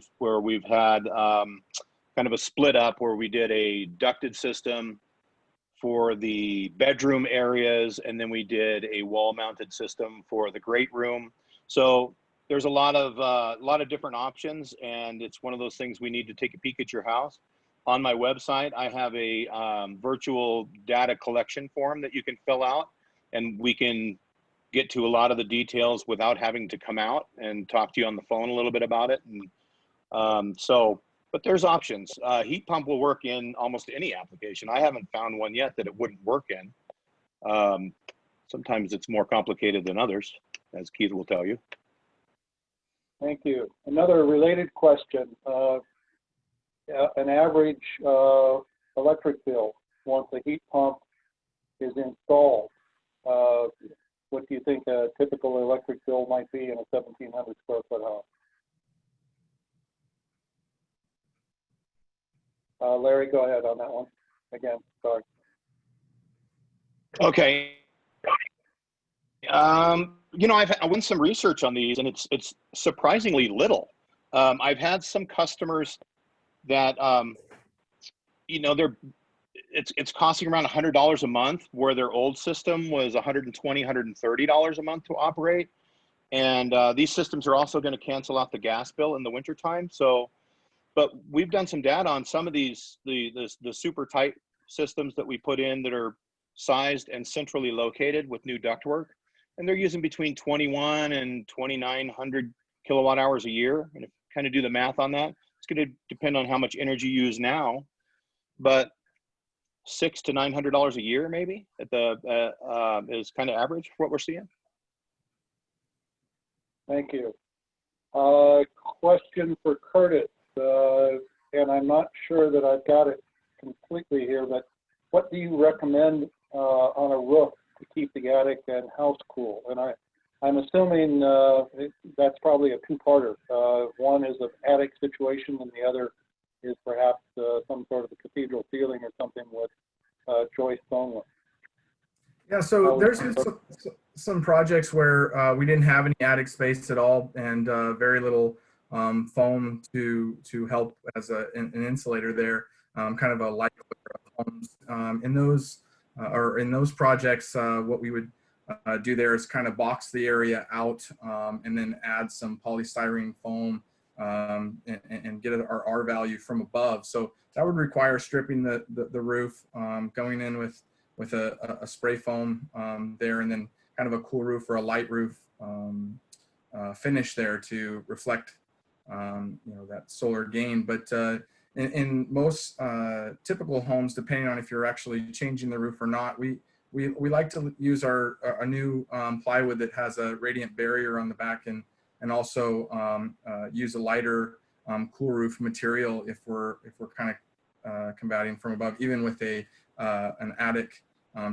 Speaker 9: had kind of a split up where we did a ducted system for the bedroom areas, and then we did a wall mounted system for the great room. So there's a lot of different options, and it's one of those things we need to take a peek at your house. On my website, I have a virtual data collection form that you can fill out, and we can get to a lot of the details without having to come out and talk to you on the phone a little bit about it. And but there's options. Heat pump will work in almost any application. I haven't found one yet that it wouldn't work in. Sometimes it's more complicated than others, as Keith will tell you.
Speaker 1: Thank you. Another related question. An average electric bill once a heat pump is installed. What do you think a typical electric bill might be in a 1,700 square foot house? Larry, go ahead on that one. Again, sorry.
Speaker 9: Okay. You know, I've done some research on these, and it's surprisingly little. I've had some customers that, you know, it's costing around $100 a month, where their old system was $120, $130 a month to operate. And these systems are also going to cancel out the gas bill in the wintertime. So, but we've done some data on some of these, the super tight systems that we put in that are sized and centrally located with new ductwork. And they're using between 2,100 and 2,900 kilowatt hours a year. And if you kind of do the math on that, it's going to depend on how much energy you use now, but $600 to $900 a year maybe at the is kind of average for what we're seeing.
Speaker 1: Thank you. Question for Curtis, and I'm not sure that I've got it completely here, but what do you recommend on a roof to keep the attic and house cool? And I'm assuming that's probably a two-parter. One is an attic situation, and the other is perhaps some sort of a cathedral ceiling or something with joist only.
Speaker 10: Yeah, so there's some projects where we didn't have any attic space at all, and very little foam to help as an insulator there, kind of a light homes. In those projects, what we would do there is kind of box the area out and then add some polystyrene foam and get our R value from above. So that would require stripping the roof, going in with a spray foam there, and then kind of a cool roof or a light roof finish there to reflect you know, that solar gain. But in most typical homes, depending on if you're actually changing the roof or not, we like to use a new plywood that has a radiant barrier on the back, and also use a lighter cool roof material if we're kind of combating from above, even with an attic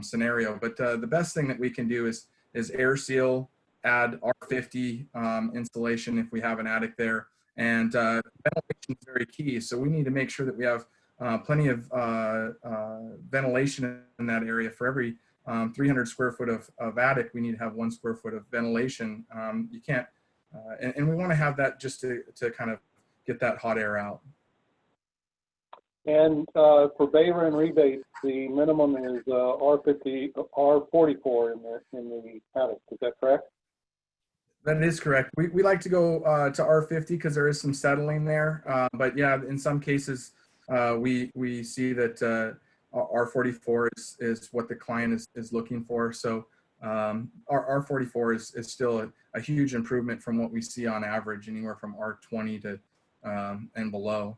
Speaker 10: scenario. But the best thing that we can do is air seal, add R50 insulation if we have an attic there, and ventilation is very key. So we need to make sure that we have plenty of ventilation in that area. For every 300 square foot of attic, we need to have 1 square foot of ventilation. You can't, and we want to have that just to kind of get that hot air out.
Speaker 1: And for BayREN rebates, the minimum is R50, R44 in the attic. Is that correct?
Speaker 10: That is correct. We like to go to R50 because there is some settling there. But yeah, in some cases, we see that R44 is what the client is looking for. So our R44 is still a huge improvement from what we see on average, anywhere from R20 to and below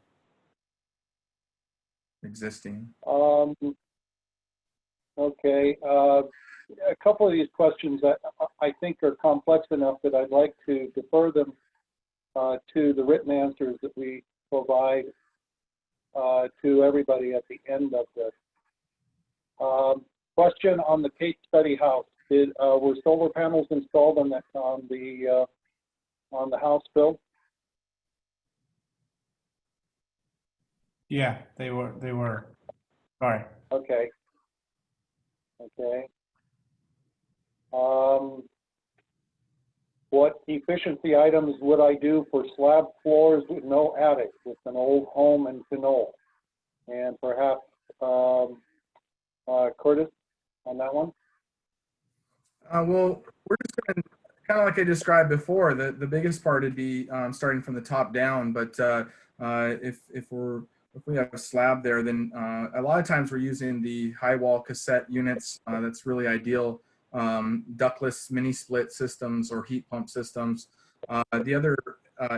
Speaker 10: existing.
Speaker 1: Okay. A couple of these questions I think are complex enough that I'd like to defer them to the written answers that we provide to everybody at the end of this. Question on the case study house: were solar panels installed on the house, Bill?
Speaker 7: Yeah, they were. Sorry.
Speaker 1: Okay. Okay. What efficiency items would I do for slab floors with no attic, with an old home and Knoll? And perhaps Curtis on that one?
Speaker 10: Well, we're just going to, kind of like I described before, the biggest part would be starting from the top down. But if we have a slab there, then a lot of times we're using the high wall cassette units. That's really ideal. Ductless mini split systems or heat pump systems. The other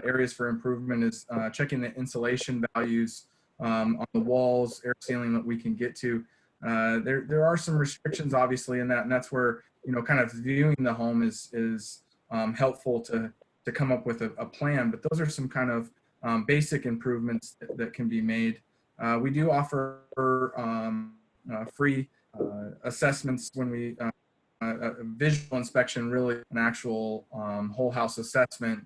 Speaker 10: areas for improvement is checking the insulation values on the walls, air sealing that we can get to. There are some restrictions obviously in that, and that's where, you know, kind of viewing the home is helpful to come up with a plan. But those are some kind of basic improvements that can be made. We do offer free assessments when we a visual inspection, really an actual whole house assessment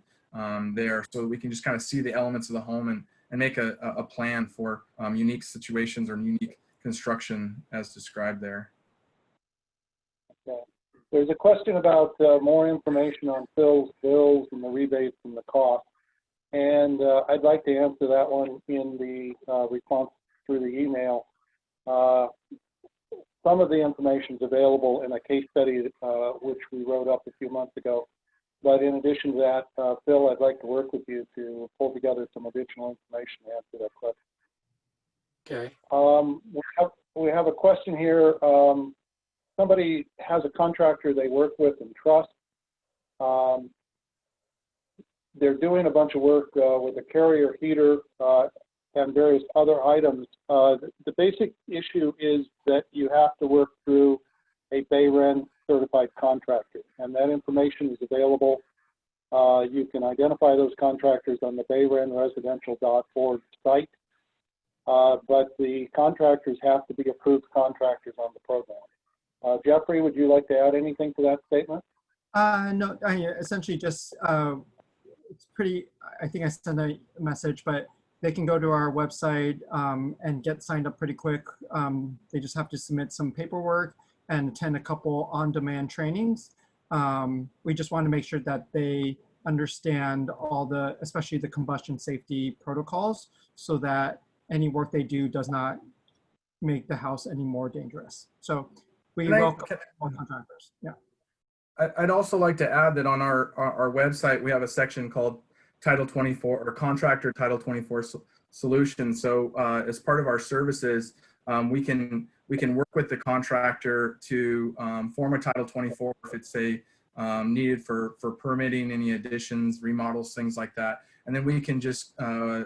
Speaker 10: there, so we can just kind of see the elements of the home and make a plan for unique situations or unique construction as described there.
Speaker 1: Okay. There's a question about more information on Phil's bills and the rebates and the cost. And I'd like to answer that one in the response through the email. Some of the information is available in a case study which we wrote up a few months ago. But in addition to that, Phil, I'd like to work with you to pull together some additional information to answer that question.
Speaker 8: Okay.
Speaker 1: We have a question here. Somebody has a contractor they work with and trust. They're doing a bunch of work with a carrier heater and various other items. The basic issue is that you have to work through a BayREN certified contractor, and that information is available. You can identify those contractors on the BayRENresidential.org site, but the contractors have to be approved contractors on the program. Jeffrey, would you like to add anything to that statement?
Speaker 5: No, essentially just, it's pretty, I think I sent a message, but they can go to our website and get signed up pretty quick. They just have to submit some paperwork and attend a couple on-demand trainings. We just want to make sure that they understand all the, especially the combustion safety protocols, so that any work they do does not make the house any more dangerous. So we welcome all contractors. Yeah.
Speaker 10: I'd also like to add that on our website, we have a section called Title 24 or Contractor Title 24 Solution. So as part of our services, we can work with the contractor to form a Title 24 if it's needed for permitting any additions, remodels, things like that. And then we can just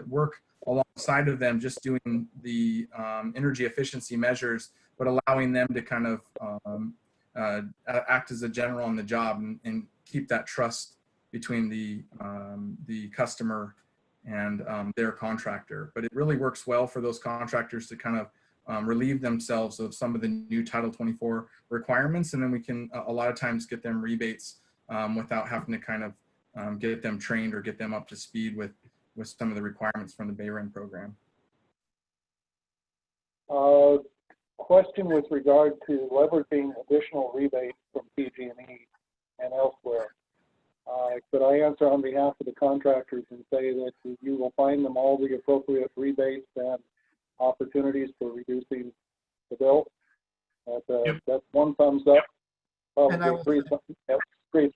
Speaker 10: work alongside of them, just doing the energy efficiency measures, but allowing them to kind of act as a general on the job and keep that trust between the customer and their contractor. But it really works well for those contractors to kind of relieve themselves of some of the new Title 24 requirements, and then we can a lot of times get them rebates without having to kind of get them trained or get them up to speed with some of the requirements from the BayREN program.
Speaker 1: Question with regard to leveraging additional rebates from PG&E and elsewhere. Could I answer on behalf of the contractors and say that you will find them all the appropriate rebates and opportunities for reducing the bill? That's one thumbs up. Probably three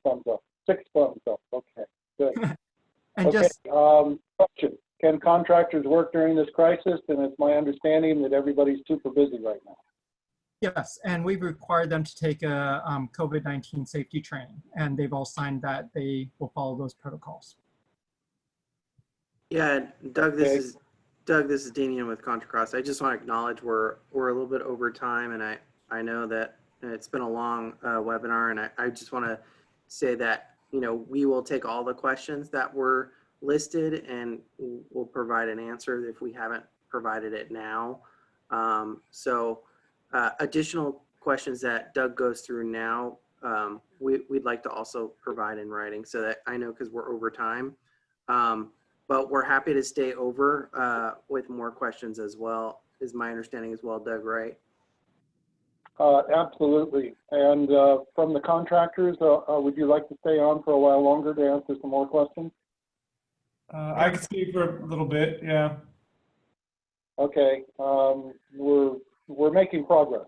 Speaker 1: thumbs up. 6 thumbs up. Okay, good.
Speaker 5: And
Speaker 1: okay, question. Can contractors work during this crisis? And it's my understanding that everybody's super busy right now.
Speaker 5: Yes, and we've required them to take a COVID-19 safety training, and they've all signed that they will follow those protocols.
Speaker 4: Yeah, Doug, this is Damian with Contra. I just want to acknowledge we're a little bit over time, and I know that it's been a long webinar, and I just want to say that, you know, we will take all the questions that were listed and we'll provide an answer if we haven't provided it now. Additional questions that Doug goes through now, we'd like to also provide in writing so that I know, because we're over time. But we're happy to stay over with more questions as well, is my understanding as well, Doug, right?
Speaker 1: Absolutely. And from the contractors, would you like to stay on for a while longer to answer some more questions?
Speaker 7: I can stay for a little bit, yeah.
Speaker 1: Okay, we're making progress.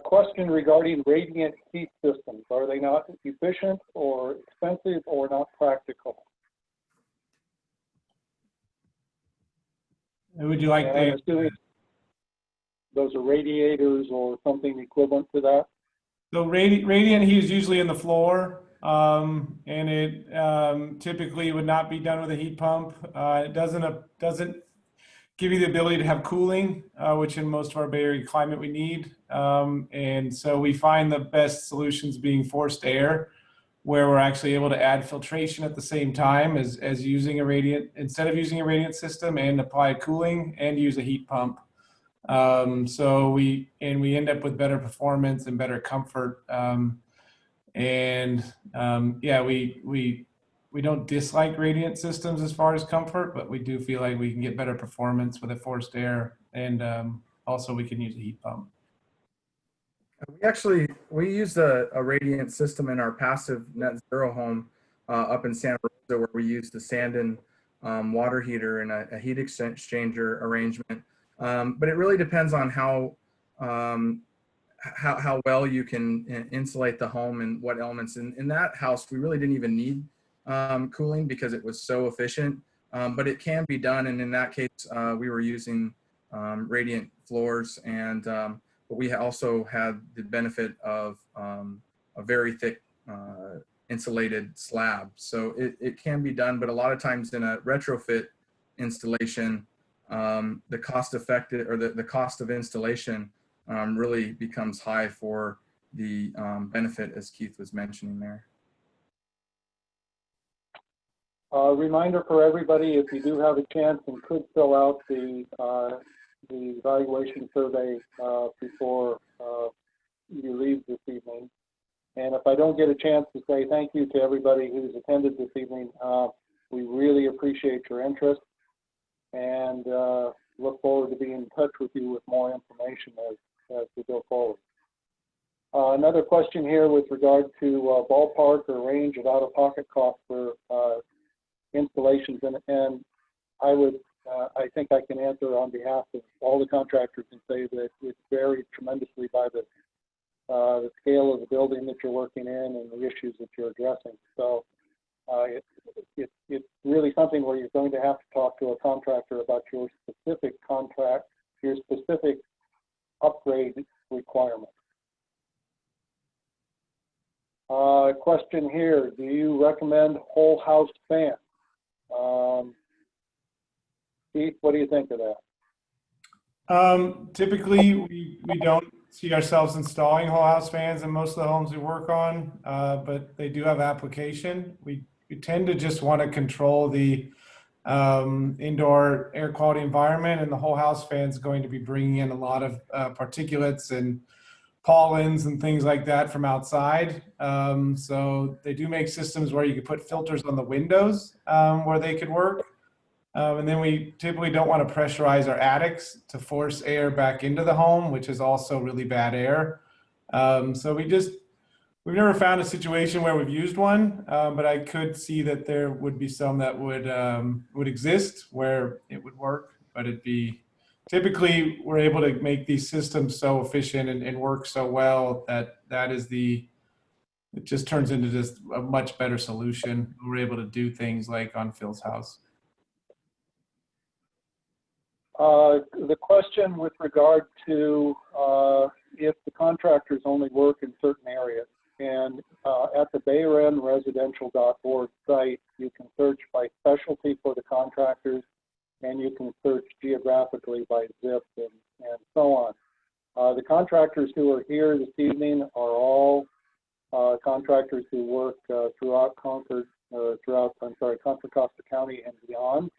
Speaker 1: Question regarding radiant heat systems. Are they not efficient or expensive or not practical?
Speaker 7: Would you like
Speaker 1: I'm assuming those are radiators or something equivalent to that?
Speaker 7: So radiant heat is usually in the floor, and it typically would not be done with a heat pump. It doesn't give you the ability to have cooling, which in most of our Bay Area climate we need. And so we find the best solutions being forced air, where we're actually able to add filtration at the same time as using a radiant, instead of using a radiant system, and apply cooling and use a heat pump. So we end up with better performance and better comfort. Yeah, we don't dislike radiant systems as far as comfort, but we do feel like we can get better performance with a forced air, and also we can use a heat pump.
Speaker 10: We used a radiant system in our passive net zero home up in Santa Rosa, where we used the Sandin water heater and a heat exchanger arrangement. But it really depends on how well you can insulate the home and what elements. In that house, we really didn't even need cooling because it was so efficient, but it can be done. And in that case, we were using radiant floors, and but we also had the benefit of a very thick insulated slab. So it can be done, but a lot of times in a retrofit installation, the cost of installation really becomes high for the benefit, as Keith was mentioning there.
Speaker 1: Reminder for everybody, if you do have a chance and could fill out the evaluation survey before you leave this evening. And if I don't get a chance to say thank you to everybody who's attended this evening, we really appreciate your interest, and look forward to being in touch with you with more information as we go forward. Another question here with regard to ballpark or range of out-of-pocket costs for installations, and I think I can answer on behalf of all the contractors and say that it varies tremendously by the scale of the building that you're working in and the issues that you're addressing. So it's really something where you're going to have to talk to a contractor about your specific contract, your specific upgrade requirement. Question here, do you recommend whole house fans? Keith, what do you think of that?
Speaker 7: Typically, we don't see ourselves installing whole house fans in most of the homes we work on, but they do have application. We tend to just want to control the indoor air quality environment, and the whole house fan is going to be bringing in a lot of particulates and pollens and things like that from outside. So they do make systems where you could put filters on the windows where they could work. And then we typically don't want to pressurize our attics to force air back into the home, which is also really bad air. So we've never found a situation where we've used one, but I could see that there would be some that would exist where it would work, but it'd be, typically we're able to make these systems so efficient and work so well that it just turns into just a much better solution. We're able to do things like on Phil's house.
Speaker 1: The question with regard to if the contractors only work in certain areas, and at the BayRENresidential.org site, you can search by specialty for the contractors, and you can search geographically by zip and so on. The contractors who are here this evening are all contractors who work throughout Contra, Costa County and beyond.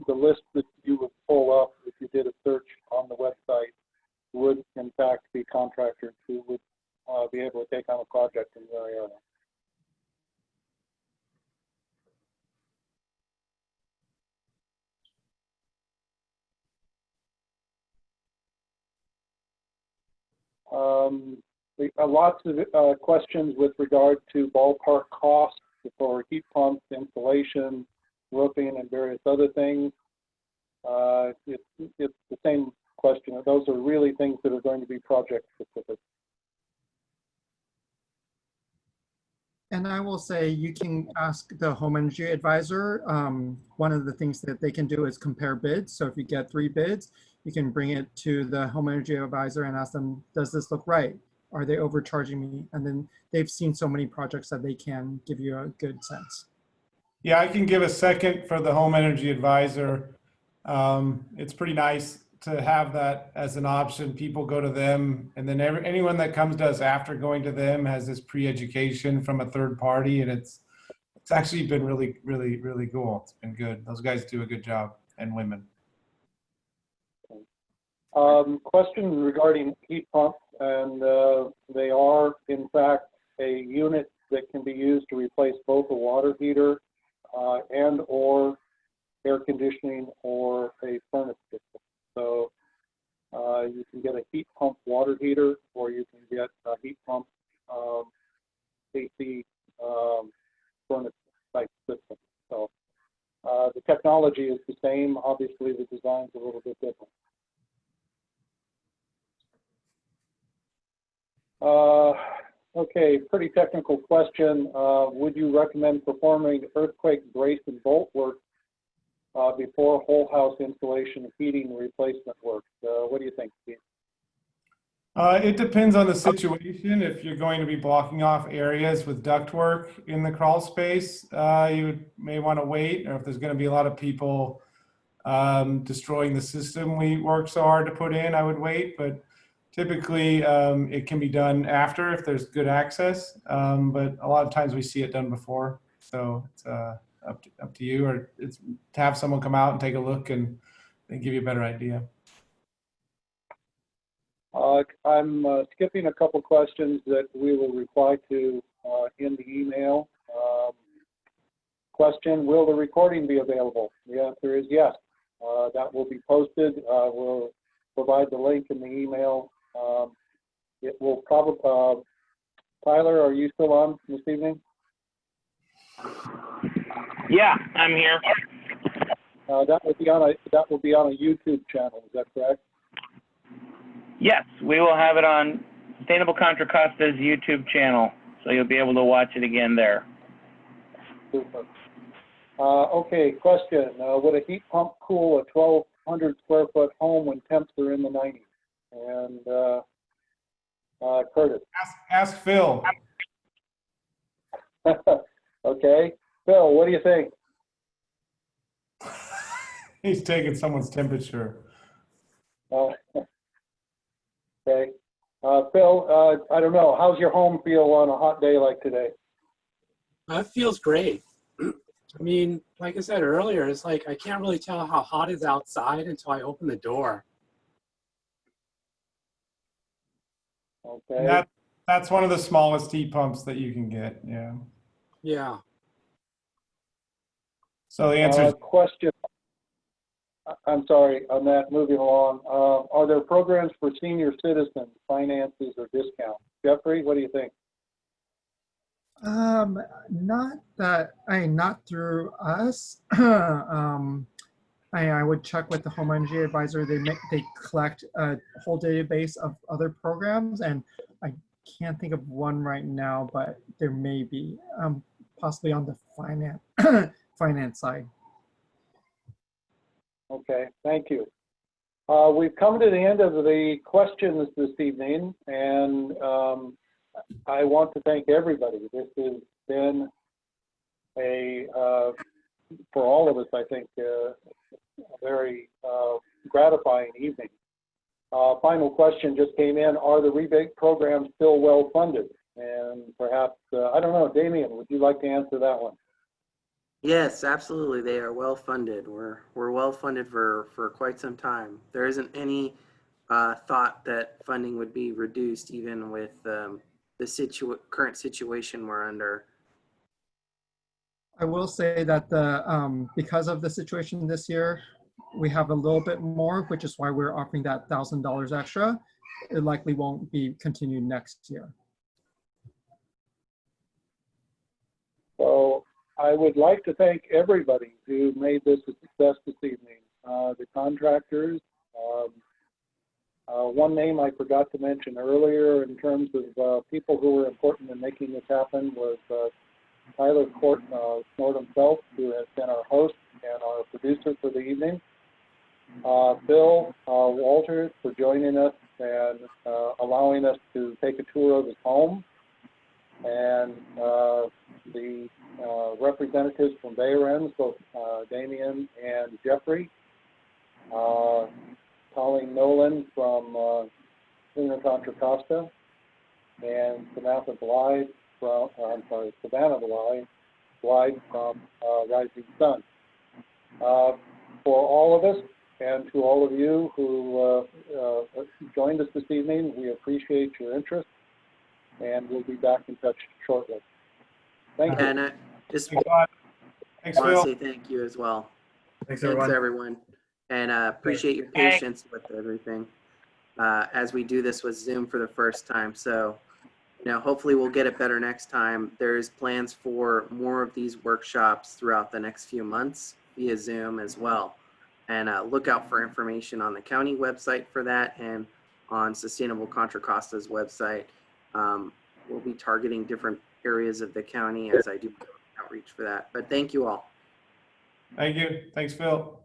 Speaker 1: The list that you would pull up if you did a search on the website would in fact be contractors who would be able to take on a project in your area. Lots of questions with regard to ballpark costs for heat pumps, installation, roofing, and various other things. It's the same question. Those are really things that are going to be project specific.
Speaker 5: And I will say you can ask the home energy advisor. One of the things that they can do is compare bids. So if you get 3 bids, you can bring it to the home energy advisor and ask them, does this look right? Are they overcharging me? And then they've seen so many projects that they can give you a good sense.
Speaker 7: Yeah, I can give a second for the home energy advisor. It's pretty nice to have that as an option. People go to them, and then anyone that comes to us after going to them has this pre-education from a third party, and it's actually been really, really, really cool. It's been good. Those guys do a good job, and women.
Speaker 1: Question regarding heat pumps, and they are in fact a unit that can be used to replace both a water heater and or air conditioning or a furnace system. So you can get a heat pump water heater, or you can get a heat pump AC furnace type system. So the technology is the same. Obviously, the design's a little bit different. Okay, pretty technical question. Would you recommend performing earthquake brace and bolt work before whole house installation of heating replacement work? What do you think, Steve?
Speaker 7: It depends on the situation. If you're going to be blocking off areas with ductwork in the crawl space, you may want to wait, or if there's going to be a lot of people destroying the system we worked so hard to put in, I would wait. But typically, it can be done after if there's good access, but a lot of times we see it done before. So it's up to you, or it's to have someone come out and take a look and give you a better idea.
Speaker 1: I'm skipping a couple questions that we will reply to in the email. Question, will the recording be available? The answer is yes. That will be posted. We'll provide the link in the email. It will probably, Tyler, are you still on this evening?
Speaker 6: Yeah, I'm here.
Speaker 1: That will be on a YouTube channel. Is that correct?
Speaker 6: Yes, we will have it on Sustainable Contra Costa's YouTube channel, so you'll be able to watch it again there.
Speaker 1: Super. Okay, question. Would a heat pump cool a 1,200 square foot home when temps are in the 90s? And Curtis.
Speaker 7: Ask Phil.
Speaker 1: Okay. Phil, what do you think?
Speaker 7: He's taking someone's temperature.
Speaker 1: Okay. Phil, I don't know. How's your home feel on a hot day like today?
Speaker 8: That feels great. I mean, like I said earlier, it's like I can't really tell how hot it's outside until I open the door.
Speaker 1: Okay.
Speaker 7: That's one of the smallest heat pumps that you can get. Yeah.
Speaker 8: Yeah.
Speaker 7: So the answer is
Speaker 1: Question. I'm sorry, on that, moving along. Are there programs for senior citizens, finances, or discounts? Jeffrey, what do you think?
Speaker 5: Not that, not through us. I would check with the Home Energy Advisor. They collect a whole database of other programs, and I can't think of one right now, but there may be, possibly on the finance side.
Speaker 1: Okay, thank you. We've come to the end of the questions this evening, and I want to thank everybody. This has been for all of us, I think, a very gratifying evening. Final question just came in. Are the rebate programs still well funded? And perhaps, I don't know, Damien, would you like to answer that one?
Speaker 4: Yes, absolutely. They are well funded. We're well funded for quite some time. There isn't any thought that funding would be reduced, even with the current situation we're under.
Speaker 5: I will say that because of the situation this year, we have a little bit more, which is why we're offering that $1,000 extra. It likely won't be continued next year.
Speaker 1: So I would like to thank everybody who made this a success this evening. The contractors, one name I forgot to mention earlier in terms of people who were important in making this happen was Tyler Nordham Phelps, who has been our host and our producer for the evening. Bill Walters for joining us and allowing us to take a tour of his home. And the representatives from BayREN, both Damien and Jeffrey. Colleen Nolan from Contra Costa, and Savannah Blythe from Rising Sun. For all of us and to all of you who joined us this evening, we appreciate your interest, and we'll be back in touch shortly. Thank you.
Speaker 4: And I just
Speaker 7: thanks,
Speaker 4: want to
Speaker 7: Phil.
Speaker 4: say thank you as well.
Speaker 10: Thanks,
Speaker 4: Thanks,
Speaker 10: everyone.
Speaker 4: everyone. And appreciate your patience with everything as we do this with Zoom for the first time. So, hopefully we'll get it better next time. There's plans for more of these workshops throughout the next few months via Zoom as well. And look out for information on the county website for that and on Sustainable Contra Costa's website. We'll be targeting different areas of the county as I do outreach for that. But thank you all.
Speaker 7: Thank you. Thanks, Phil.